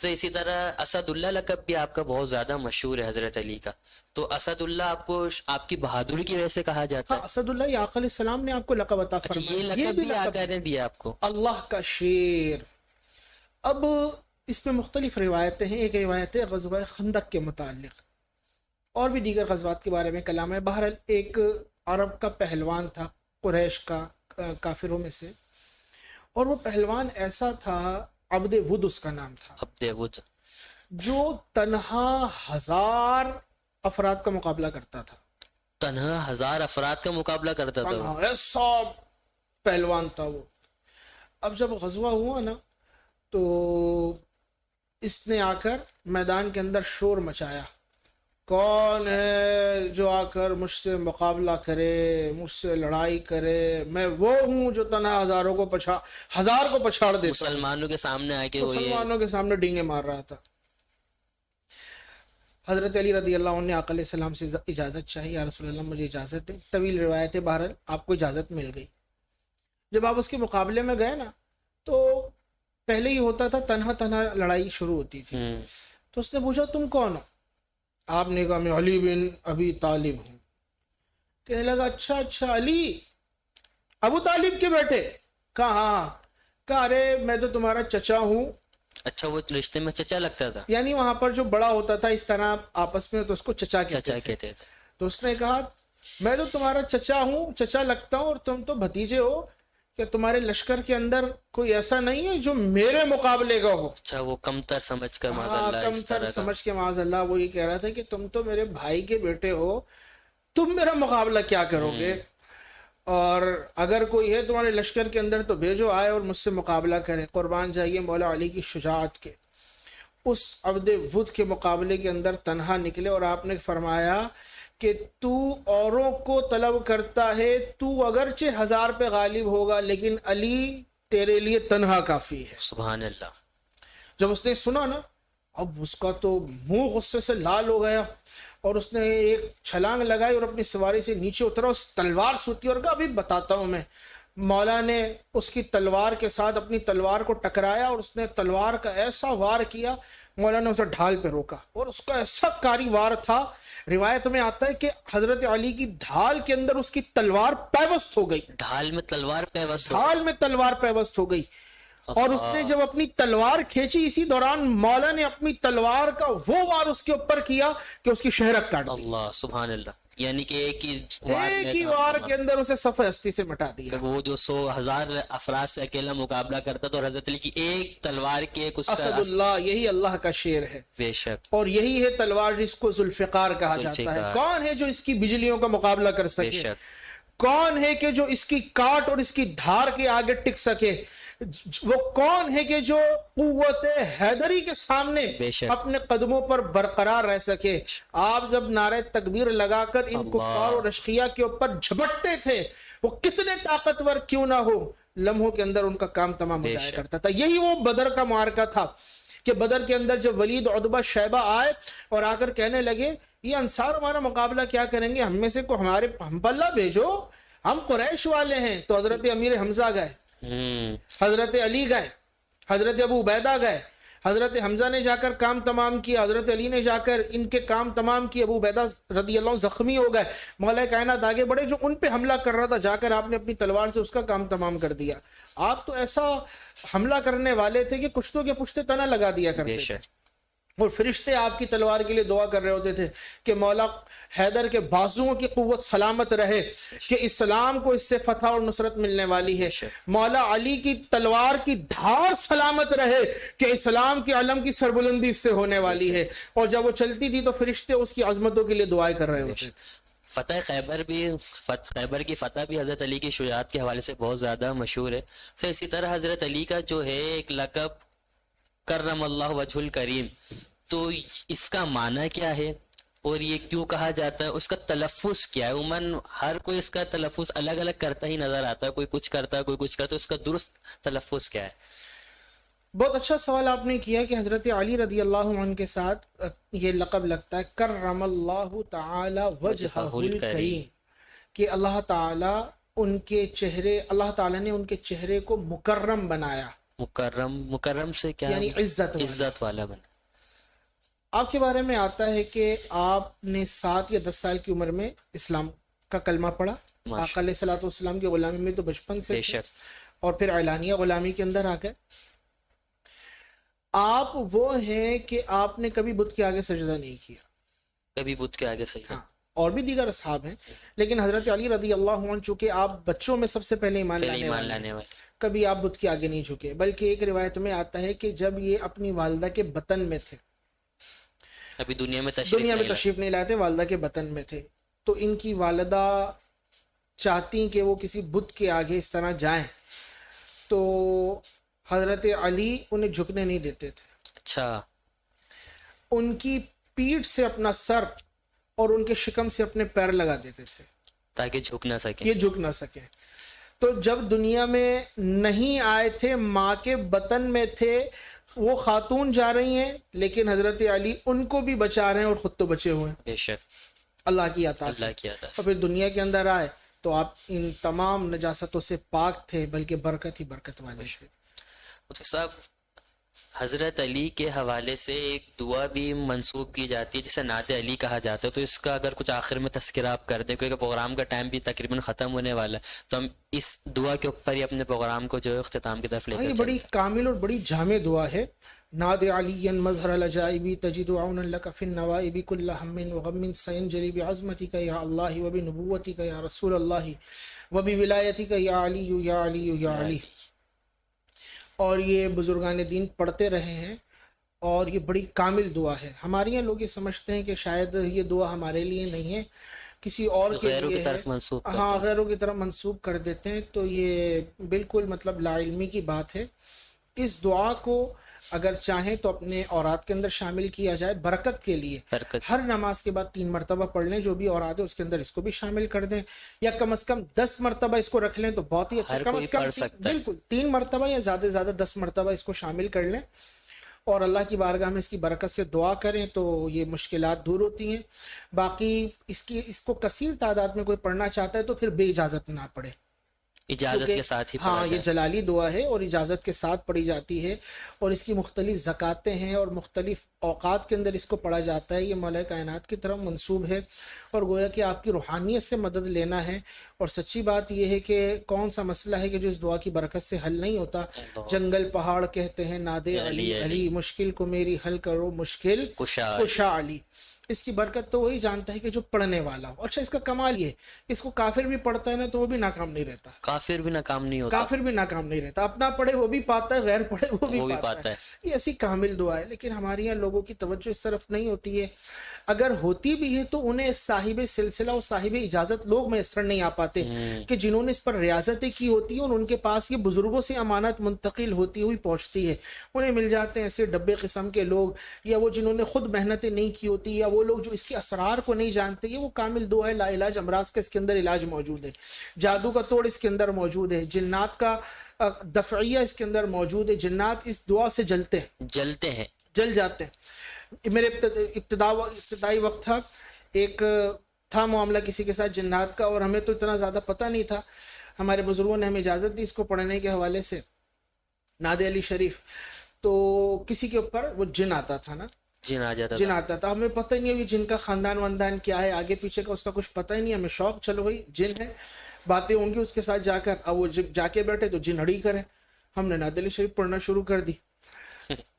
اسی طرح اسد اللہ لقب بھی آپ کا بہت زیادہ مشہور ہے حضرت علی کا. تو اسد اللہ آپ کو آپ کی بہادری کی وجہ سے کہا جاتا ہے. اسد اللہ یہ آقا علیہ السلام نے آپ کو لقب عطا فرمایا. یہ لقب بھی آقا نے دیا آپ کو، اللہ کا شیر. اب اس میں مختلف روایتیں ہیں. ایک روایت ہے غزوہ خندق کے متعلق، اور بھی دیگر غزوات کے بارے میں کلام ہے. بہرحال ایک عرب کا پہلوان تھا، قریش کا کافروں میں سے، اور وہ پہلوان ایسا تھا، عبد ود اس کا نام تھا، عبد ود، جو تنہا 1000 افراد کا مقابلہ کرتا تھا. تنہا 1000 افراد کا مقابلہ کرتا تھا، ایسا پہلوان تھا وہ. اب جب غزوہ ہوا نا تو اس نے آ کر میدان کے اندر شور مچایا، کون ہے جو آ کر مجھ سے مقابلہ کرے، مجھ سے لڑائی کرے؟ میں وہ ہوں جو تنہا 1000 کو پچھاڑ دیتا. مسلمانوں کے سامنے آ کے مسلمانوں کے سامنے ڈینگے مار رہا تھا. حضرت علی رضی اللہ عنہ نے آقا علیہ السلام سے اجازت چاہی، یا رسول اللہ مجھے اجازت دیں. طویل روایت ہے، بہرحال آپ کو اجازت مل گئی. جب آپ اس کے مقابلے میں گئے نا تو پہلے ہی ہوتا تھا تنہا لڑائی شروع ہوتی تھی. تو اس نے پوچھا تم کون ہو؟ آپ نے کہا میں علی بن ابی طالب ہوں. کہنے لگا اچھا علی ابو طالب کے بیٹے؟ کہا ہاں. کہا ارے میں تو تمہارا چچا ہوں. اچھا، وہ رشتے میں چچا لگتا تھا، یعنی وہاں پر جو بڑا ہوتا تھا اس طرح آپس میں تو اس کو چچا کہتے تھے. تو اس نے کہا میں تو تمہارا چچا ہوں، چچا لگتا ہوں، اور تم تو بھتیجے ہو. کہ تمہارے لشکر کے اندر کوئی ایسا نہیں ہے جو میرے مقابلے کا ہو؟ اچھا، وہ کمتر سمجھ کر کمتر سمجھ کے معاذ اللہ وہ یہ کہہ رہا تھا کہ تم تو میرے بھائی کے بیٹے ہو، تم میرا مقابلہ کیا کرو گے؟ اور اگر کوئی ہے تمہارے لشکر کے اندر تو بھیجو، آئے اور مجھ سے مقابلہ کرے۔ قربان جائیے مولا علی کی شجاعت کے، اس عبد ود کے مقابلے کے اندر تنہا نکلے، اور آپ نے فرمایا کہ تو اوروں کو طلب کرتا ہے، تو اگرچہ 1000 پہ غالب ہوگا لیکن علی تیرے لیے تنہا کافی ہے۔ سبحان اللہ۔ جب اس نے سنا نا، اب اس کا تو منہ غصے سے لال ہو گیا، اور اس نے ایک چھلانگ لگائی اور اپنی سواری سے نیچے اترا، اس تلوار سوتی اور کہا ابھی بتاتا ہوں میں۔ مولا نے اس کی تلوار کے ساتھ اپنی تلوار کو ٹکرایا، اور اس نے تلوار کا ایسا وار کیا، مولا نے اسے ڈھال پہ روکا، اور اس کا ایسا کاری وار تھا، روایت میں آتا ہے کہ حضرت علی کی ڈھال کے اندر اس کی تلوار پیوست ہو گئی، ڈھال میں تلوار پیوست ہو ڈھال میں تلوار پیوست ہو گئی۔ اور اس نے جب اپنی تلوار کھینچی، اسی دوران مولا نے اپنی تلوار کا وہ وار اس کے اوپر کیا کہ اس کی شہرت کاٹ دی، اللہ سبحان اللہ، یعنی کہ ایک ہی وار ایک میں ہی وار کے اندر اسے صفحہ ہستی سے مٹا دیا۔ وہ جو 100,000 افراد سے اکیلا مقابلہ کرتا تو حضرت علی کی ایک تلوار کی ایک اس اسد کا اللہ، یہی اللہ کا شعر ہے، بے شک اور یہی ہے تلوار جس کو ذوالفقار کہا جاتا ہے۔ ذوالفقار۔ کون ہے جو اس کی بجلیوں کا مقابلہ کر بے سکے؟ شک کون ہے کہ جو اس کی کاٹ اور اس کی دھار کے آگے ٹک سکے؟ وہ کون ہے کہ جو قوت حیدری کے سامنے بے شک۔ اپنے قدموں پر برقرار رہ سکے؟ آپ جب نعرہ تکبیر لگا کر ان اللہ۔ کفار اور اشقیاء کے اوپر جھپٹتے تھے، وہ کتنے طاقتور کیوں نہ ہو، لمحوں کے اندر ان کا کام تمام ہو جایا کرتا تھا۔ یہی وہ بدر کا معرکہ تھا کہ بدر کے اندر جب ولید، عتبہ، شیبہ آئے اور آ کر کہنے لگے یہ انصار ہمارا مقابلہ کیا کریں گے، ہم میں سے کو ہمارے ہم پلہ بھیجو، ہم قریش والے ہیں۔ تو حضرت امیر حمزہ گئے، حضرت علی گئے، حضرت ابو عبیدہ گئے، حضرت حمزہ نے جا کر کام تمام کیا، حضرت علی نے جا کر ان کے کام تمام کیے، ابو عبیدہ رضی اللہ عنہ زخمی ہو گئے، مولا کائنات آگے بڑھے، جو ان پہ حملہ کر رہا تھا جا کر آپ نے اپنی تلوار سے اس کا کام تمام کر دیا۔ آپ تو ایسا حملہ کرنے والے تھے کہ کشتوں کے پشتے تنا لگا دیا بے کرتے تھے، شک اور فرشتے آپ کی تلوار کے لیے دعا کر رہے ہوتے تھے کہ مولا حیدر کے بازوؤں کی قوت سلامت رہے، کہ اسلام کو اس سے فتح اور نصرت ملنے والی ہے، مولا علی کی تلوار کی دھار سلامت رہے کہ اسلام کے علم کی سربلندی اس سے ہونے والی ہے۔ اور جب وہ چلتی تھی تو فرشتے اس کی عظمتوں کے لیے دعائیں کر رہے ہوتے تھے۔ فتح خیبر کی فتح بھی حضرت علی کی شجاعت کے حوالے سے بہت زیادہ مشہور ہے۔ پھر اسی طرح حضرت علی کا جو ہے ایک لقب کرم اللہ وجہ الکریم، تو اس کا معنی کیا ہے اور یہ کیوں کہا جاتا ہے، اس کا تلفظ کیا ہے؟ عموماً ہر کوئی اس کا تلفظ الگ الگ کرتا ہی نظر آتا ہے، کوئی کچھ کرتا ہے کوئی کچھ کرتا ہے، اس کا درست تلفظ کیا ہے؟ بہت اچھا سوال آپ نے کیا کہ حضرت علی رضی اللہ عنہ کے ساتھ یہ لقب لگتا ہے کرم اللہ تعالی وجہہ الکریم، کہ اللہ تعالیٰ ان کے چہرے، اللہ تعالیٰ نے ان کے چہرے کو مکرم بنایا، مکرم سے کیا یعنی عزت والا۔ عزت والا بنا۔ آپ کے بارے میں آتا ہے کہ آپ نے 7 یا 10 سال کی عمر میں اسلام کا کلمہ پڑھا، آقا علیہ الصلوۃ والسلام کی غلامی میں تو بچپن سے بے تھے، شک اور پھر اعلانیہ غلامی کے اندر آ گئے۔ آپ وہ ہیں کہ آپ نے کبھی بت کے آگے سجدہ نہیں کیا، کبھی بت کے آگے سجدہ۔ ہاں، اور بھی دیگر اصحاب ہیں، لیکن حضرت علی رضی اللہ عنہ چونکہ آپ بچوں میں سب سے پہلے ایمان لانے والے، کبھی آپ بت کے آگے نہیں جھکے، بلکہ ایک روایت میں آتا ہے کہ جب یہ اپنی والدہ کے بطن میں تھے، ابھی دنیا میں تشریف نہیں لائے تھے، والدہ کے بطن میں تھے، تو ان کی والدہ چاہتی کہ وہ کسی بت کے آگے اس طرح جائیں، تو حضرت علی انہیں جھکنے نہیں دیتے تھے، اچھا، ان کی پیٹھ سے اپنا سر اور ان کے شکم سے اپنے پیر لگا دیتے تھے تاکہ جھک نہ سکیں، یہ جھک نہ سکیں۔ تو جب دنیا میں نہیں آئے تھے، ماں کے بطن میں تھے، وہ خاتون جا رہی ہیں لیکن حضرت علی ان کو بھی بچا رہے ہیں اور خود تو بچے ہوئے ہیں بے شک اللہ کی عطا سے۔ اللہ کی عطا سے۔ اور پھر دنیا کے اندر آئے تو آپ ان تمام نجاستوں سے پاک تھے، بلکہ برکت ہی برکت والے تھے۔ مفتی صاحب، حضرت علی کے حوالے سے ایک دعا بھی منسوب کی جاتی ہے جسے نعت علی کہا جاتا ہے، تو اس کا اگر کچھ آخر میں تذکرہ آپ کر دیں، کیونکہ پروگرام کا ٹائم بھی تقریباً ختم ہونے والا ہے، تو ہم اس دعا کے اوپر ہی اپنے پروگرام کو جو ہے اختتام کی طرف لے یہ کر بڑی کامل اور بڑی جامع دعا ہے۔ ناد علی مظہر العجائب تجد عونا لک فی النوائب کل ہم وغم سینجلی بعظمتک یا اللہ وبنبوتک یا رسول اللہ وبولایتک یا علی یا علی یا علی۔ اور یہ بزرگان دین پڑھتے رہے ہیں، اور یہ بڑی کامل دعا ہے۔ ہمارے یہاں لوگ یہ سمجھتے ہیں کہ شاید یہ دعا ہمارے لیے نہیں ہے، کسی اور کے غیروں کی لیے ہے، طرف منسوب کرتے ہاں ہیں۔ غیروں کی طرف منسوب کر دیتے ہیں، تو یہ بالکل مطلب لا علمی کی بات ہے۔ اس دعا کو اگر چاہیں تو اپنے اوراد کے اندر شامل کیا جائے برکت کے لیے، برکت ہر نماز کے بعد 3 مرتبہ پڑھ لیں، جو بھی اوراد ہے اس کے اندر اس کو بھی شامل کر دیں، یا کم از کم 10 مرتبہ اس کو رکھ لیں تو بہت ہی اچھا، ہر کم کوئی از کم پڑھ سکتا ہے۔ بالکل 3 مرتبہ یا زیادہ سے زیادہ 10 مرتبہ اس کو شامل کر لیں، اور اللہ کی بارگاہ میں اس کی برکت سے دعا کریں تو یہ مشکلات دور ہوتی ہیں۔ باقی اس کو کثیر تعداد میں کوئی پڑھنا چاہتا ہے تو پھر بے اجازت نہ پڑھے، اجازت کیونکہ کے ساتھ ہی پڑھا ہاں یہ جائے۔ جلالی دعا ہے اور اجازت کے ساتھ پڑھی جاتی ہے، اور اس کی مختلف زکاتیں ہیں اور مختلف اوقات کے اندر اس کو پڑھا جاتا ہے۔ یہ مولا کائنات کی طرف منسوب ہے، اور گویا کہ آپ کی روحانیت سے مدد لینا ہے۔ اور سچی بات یہ ہے کہ کون سا مسئلہ ہے کہ جو اس دعا کی برکت سے حل نہیں ہوتا۔ جنگل پہاڑ کہتے ہیں نادے علی علی، مشکل کو میری حل کرو مشکل کشا کشا علی۔ اس کی برکت تو وہی جانتا ہے کہ جو پڑھنے والا ہو۔ اچھا اس کا کمال یہ ہے، اس کو کافر بھی پڑھتا ہے نا تو وہ بھی ناکام نہیں رہتا، کافر بھی ناکام نہیں ہوتا، کافر بھی ناکام نہیں رہتا، اپنا پڑھے وہ بھی پاتا ہے، غیر پڑھے وہ بھی وہ بھی پاتا پاتا ہے۔ ہے۔ یہ ایسی کامل دعا ہے، لیکن ہمارے یہاں لوگوں کی توجہ اس طرف نہیں ہوتی ہے۔ اگر ہوتی بھی ہے تو انہیں صاحب سلسلہ اور صاحب اجازت لوگ میسر نہیں آ پاتے کہ جنہوں نے اس پر ریاضتیں کی ہوتی ہیں، اور ان کے پاس یہ بزرگوں سے امانت منتقل ہوتی ہوئی پہنچتی ہے، انہیں مل جاتے ہیں ایسے ڈبے قسم کے لوگ، یا وہ جنہوں نے خود محنتیں نہیں کی ہوتی، یا وہ لوگ جو اس کے اسرار کو نہیں جانتے۔ یہ وہ کامل دعا ہے، لا علاج امراض کا اس کے اندر علاج موجود ہے، جادو کا توڑ اس کے اندر موجود ہے، جنات کا دفعیہ اس کے اندر موجود ہے۔ جنات اس دعا سے جلتے ہیں، جلتے ہیں۔ جل جاتے ہیں۔ میرے ابتدائی وقت تھا، ایک تھا معاملہ کسی کے ساتھ جنات کا، اور ہمیں تو اتنا زیادہ پتہ نہیں تھا، ہمارے بزرگوں نے ہمیں اجازت دی اس کو پڑھنے کے حوالے سے، ناد علی شریف۔ تو کسی کے اوپر وہ جن آتا تھا نا، جن آ جاتا جن تھا۔ آتا تھا، ہمیں پتہ ہی نہیں ابھی جن کا خاندان واندان کیا ہے، آگے پیچھے کا اس کا کچھ پتہ ہی نہیں، ہمیں شوق، چلو بھائی جن ہے، باتیں ہوں گی اس کے ساتھ جا کر۔ اب وہ جب جا کے بیٹھے تو جن اڑی کرے، ہم نے ناد علی شریف پڑھنا شروع کر دی۔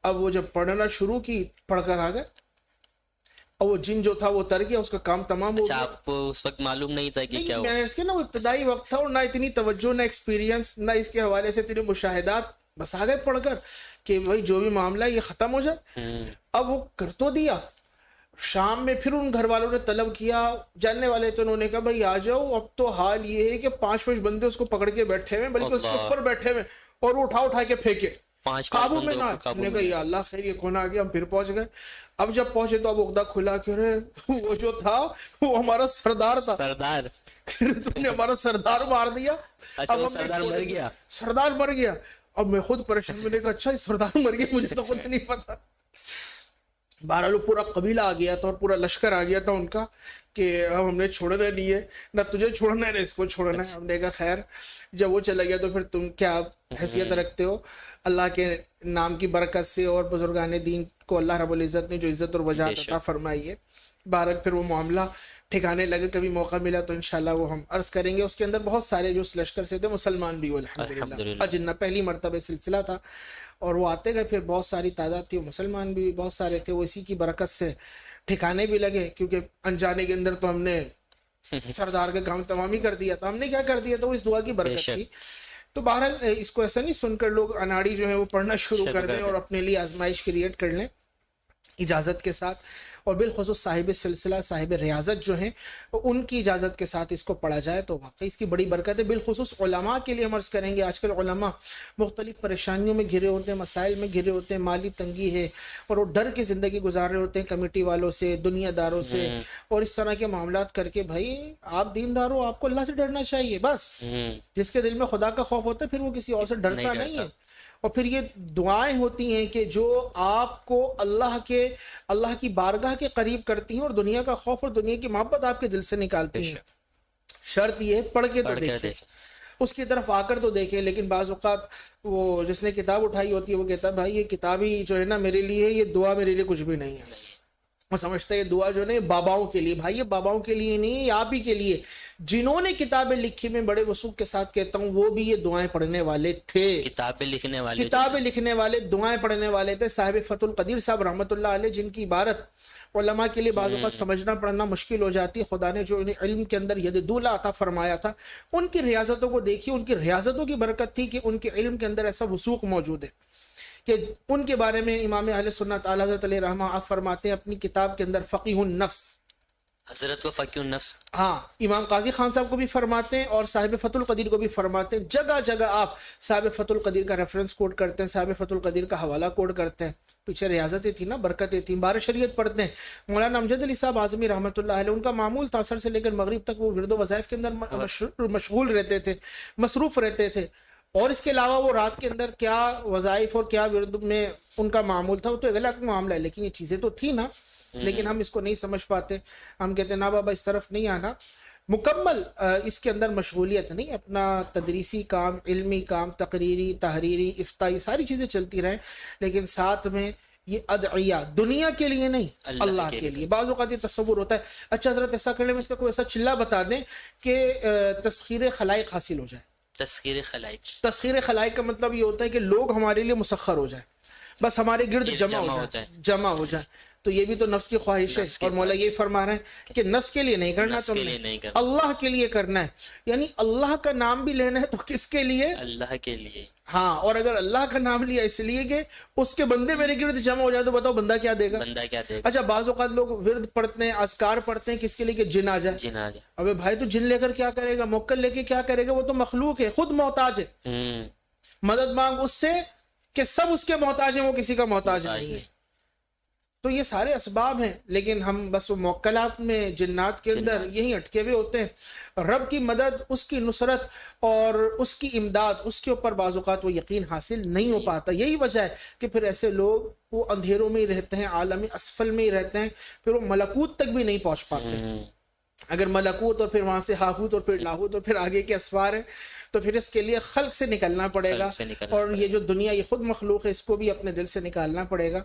اب وہ جب پڑھنا شروع کی، پڑھ کر آ گئے، اور وہ جن جو تھا وہ تر گیا، اس کا کام تمام ہو اچھا گیا۔ آپ کو اس وقت معلوم نہیں تھا کہ نہیں، کیا میں ہوا؟ نے اس کے نا وہ ابتدائی وقت تھا، اور نہ اتنی توجہ، نہ ایکسپیرینس، نہ اس کے حوالے سے اتنے مشاہدات، بس آ گئے پڑھ کر کہ بھائی جو بھی معاملہ ہے یہ ختم ہو جائے۔ اب وہ کر تو دیا، شام میں پھر ان گھر والوں نے طلب کیا، جاننے والے تو انہوں نے کہا بھائی آ جاؤ۔ اب تو حال یہ ہے کہ 5 بندے اس کو پکڑ کے بیٹھے ہوئے، بلکہ اس کے اوپر بیٹھے ہوئے، اور وہ اٹھا کے پھینکے، 5 قابو میں بندوں نہ کو آئے۔ قابو ہم نے کہا میں۔ یا اللہ خیر یہ کون آ گیا، ہم پھر پہنچ گئے۔ اب جب پہنچے تو اب عقدہ کھلا کہ رے وہ جو تھا وہ ہمارا سردار تھا، سردار، تم نے ہمارا سردار مار دیا۔ اچھا اب وہ ہم نے سردار مر گیا؟ سردار مر گیا۔ اب میں خود پریشان، میں نے کہا اچھا یہ سردار مر گیا، مجھے تو خود نہیں پتا۔ بہرحال وہ پورا قبیلہ آ گیا تھا اور پورا لشکر آ گیا تھا ان کا کہ اب ہم نے چھوڑنا نہیں ہے، نہ تجھے چھوڑنا ہے نہ اس کو چھوڑنا ہے۔ ہم نے کہا خیر، جب وہ چلا گیا تو پھر تم کیا حیثیت رکھتے ہو؟ اللہ کے نام کی برکت سے اور بزرگان دین کو اللہ رب العزت نے جو عزت اور وجاہت عطا فرمائی ہے، بہرحال پھر وہ معاملہ ٹھکانے لگے۔ کبھی موقع ملا تو انشاءاللہ وہ ہم عرض کریں گے۔ اس کے اندر بہت سارے جو اس لشکر سے تھے مسلمان بھی، الحمدللہ اجنہ پہلی مرتبہ سلسلہ تھا، اور وہ آتے گئے، پھر بہت ساری تعداد تھی، وہ مسلمان بھی بہت سارے تھے، وہ اسی کی برکت سے ٹھکانے بھی لگے، کیونکہ انجانے کے اندر تو ہم نے سردار کا کام تمام ہی کر دیا تھا۔ ہم نے کیا کر دیا تھا، وہ اس دعا کی برکت تھی۔ تو بہرحال اس کو ایسا نہیں سن کر لوگ اناڑی جو ہے وہ پڑھنا شروع کر دیں اور اپنے لیے آزمائش کریٹ کر لیں اجازت کے ساتھ، اور بالخصوص صاحب سلسلہ، صاحب ریاضت جو ہیں ان کی اجازت کے ساتھ اس کو پڑھا جائے تو واقعی اس کی بڑی برکت ہے۔ بالخصوص علماء کے لیے ہم عرض کریں گے، آج کل علماء مختلف پریشانیوں میں گھرے ہوتے ہیں، مسائل میں گھرے ہوتے ہیں، مالی تنگی ہے، اور وہ ڈر کی زندگی گزار رہے ہوتے ہیں کمیٹی والوں سے، دنیا داروں سے، اور اس طرح کے معاملات کر کے۔ بھائی آپ دیندار ہو، آپ کو اللہ سے ڈرنا چاہیے، بس جس کے دل میں خدا کا خوف ہوتا ہے پھر وہ کسی اور سے ڈرتا نہیں ہے۔ اور پھر یہ دعائیں ہوتی ہیں کہ جو آپ کو اللہ کی بارگاہ کے قریب کرتی ہیں، اور دنیا کا خوف اور دنیا کی محبت آپ کے دل سے نکالتی ہیں۔ شرط یہ ہے پڑھ کے تو دیکھیں، اس کی طرف آ کر تو دیکھیں۔ لیکن بعض اوقات وہ جس نے کتاب اٹھائی ہوتی ہے وہ کہتا ہے بھائی یہ کتاب ہی جو ہے نا میرے لیے، یہ دعا میرے لیے کچھ بھی نہیں ہے۔ وہ سمجھتا ہے یہ دعا جو ہے نا یہ باباؤں کے لیے۔ بھائی یہ باباؤں کے لیے نہیں، یہ آپ ہی کے لیے۔ جنہوں نے کتابیں لکھی، میں بڑے وثوق کے ساتھ کہتا ہوں، وہ بھی یہ دعائیں پڑھنے والے تھے، کتابیں لکھنے والے دعائیں پڑھنے والے تھے۔ صاحب فتح القدیر صاحب رحمۃ اللہ علیہ، جن کی عبارت علماء کے لیے بعض اوقات سمجھنا پڑھنا مشکل ہو جاتی ہے، خدا نے جو انہیں علم کے اندر ید دولا عطا فرمایا تھا، ان کی ریاضتوں کو دیکھیے، ان کی ریاضتوں کی برکت تھی کہ ان کے علم کے اندر ایسا وثوق موجود ہے کہ ان کے بارے میں امام اہل سنت اعلی حضرت علیہ رحمہ آپ فرماتے ہیں اپنی کتاب کے اندر، فقیہ النفس، حضرت کو فقی النفس. ہاں امام قاضی خان صاحب کو بھی فرماتے ہیں اور صاحب فتح القدیر کو بھی فرماتے ہیں. جگہ جگہ آپ صاحب فتح القدیر کا ریفرنس کوٹ کرتے ہیں, صاحب فتح القدیر کا حوالہ کوٹ کرتے ہیں. پیچھے ریاضتیں تھی نا, برکتیں تھیں, بار شریعت پڑھتے ہیں. مولانا امجد علی صاحب اعظمی رحمۃ اللہ علیہ, ان کا معمول تھا عصر سے لے کر مغرب تک وہ ورد و وظائف کے اندر مشغول رہتے تھے, مصروف رہتے تھے. اور اس کے علاوہ وہ رات کے اندر کیا وظائف اور کیا ورد میں ان کا معمول تھا وہ تو اگلا معاملہ ہے, لیکن یہ چیزیں تو تھی نا, لیکن ہم اس کو نہیں سمجھ پاتے. ہم کہتے ہیں نا بابا اس طرف نہیں آنا. مکمل اس کے اندر مشغولیت نہیں, اپنا تدریسی کام, علمی کام, تقریری, تحریری, افتائی, ساری چیزیں چلتی رہیں, لیکن ساتھ میں یہ ادعیہ دنیا کے لیے نہیں, اللہ کے لیے. بعض اوقات یہ تصور ہوتا ہے اچھا حضرت ایسا کر لیں, میں اس کا کوئی ایسا چلہ بتا دیں کہ تسخیر خلائق حاصل ہو جائے. تسخیر خلائق, تسخیر خلائق کا مطلب یہ ہوتا ہے کہ لوگ ہمارے لیے مسخر ہو جائیں, بس ہمارے گرد جمع ہو جائیں. تو یہ بھی تو نفس کی خواہش ہے, اور مولا یہی فرما رہے ہیں کہ نفس کے لیے نہیں کرنا, تم نے اللہ کے لیے کرنا ہے. یعنی اللہ کا نام بھی لینا ہے تو کس کے لیے؟ اللہ کے لیے. ہاں, اور اگر اللہ کا نام لیا اس لیے کہ اس کے بندے میرے گرد جمع ہو جائے تو بتاؤ بندہ کیا دے گا؟ بندہ کیا دے گا. اچھا بعض اوقات لوگ ورد پڑھتے ہیں, اذکار پڑھتے ہیں, کس کے لیے؟ کہ جن آ جائے. جن آ جائے. ابے بھائی تو جن لے کر کیا کرے گا, موکل لے کے کیا کرے گا؟ وہ تو مخلوق ہے, خود محتاج ہے. مدد مانگ اس سے کہ سب اس کے محتاج ہیں, وہ کسی کا محتاج نہیں ہے. تو یہ سارے اسباب ہیں, لیکن ہم بس وہ موکلات میں, جنات کے اندر یہی اٹکے ہوئے ہوتے ہیں. رب کی مدد, اس کی نصرت اور اس کی امداد, اس کے اوپر بعض اوقات وہ یقین حاصل نہیں ہو پاتا. یہی وجہ ہے کہ پھر ایسے لوگ وہ اندھیروں میں ہی رہتے ہیں, عالم اسفل میں ہی رہتے ہیں, پھر وہ ملکوت تک بھی نہیں پہنچ پاتے. اگر ملکوت اور پھر وہاں سے ہاہوت اور پھر لاہوت اور پھر آگے کے اسفار ہیں, تو پھر اس کے لیے خلق سے نکلنا پڑے گا, اور یہ جو دنیا یہ خود مخلوق ہے, اس کو بھی اپنے دل سے نکالنا پڑے گا.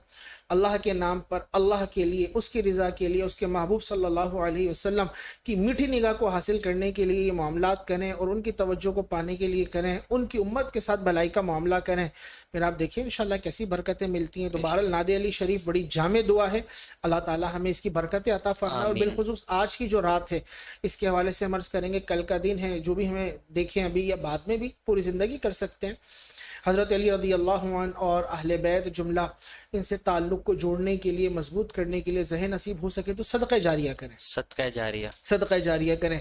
اللہ کے نام پر, اللہ کے لیے, اس کی رضا کے لیے, اس کے محبوب صلی اللہ علیہ وسلم کی میٹھی نگاہ کو حاصل کرنے کے لیے یہ معاملات کریں, اور ان کی توجہ کو پانے کے لیے کریں, ان کی امت کے ساتھ بھلائی کا معاملہ کریں. پھر آپ دیکھیں انشاءاللہ کیسی برکتیں ملتی ہیں. تو بہرحال نادر علی شریف بڑی جامع دعا ہے, اللہ تعالی ہمیں اس کی برکتیں عطا فرمائے. اور بالخصوص آج کی جو رات ہے, اس کے حوالے سے ہم عرض کریں گے, کل کا دن ہے, جو بھی ہمیں دیکھیں ابھی یا بعد میں بھی پوری زندگی کر سکتے ہیں. حضرت علی رضی اللہ عنہ اور اہل بیت جملہ, ان سے تعلق کو جوڑنے کے لیے, مضبوط کرنے کے لیے ذہن نصیب ہو سکے تو صدقہ جاریہ کریں, صدقہ جاریہ, صدقہ جاریہ کریں.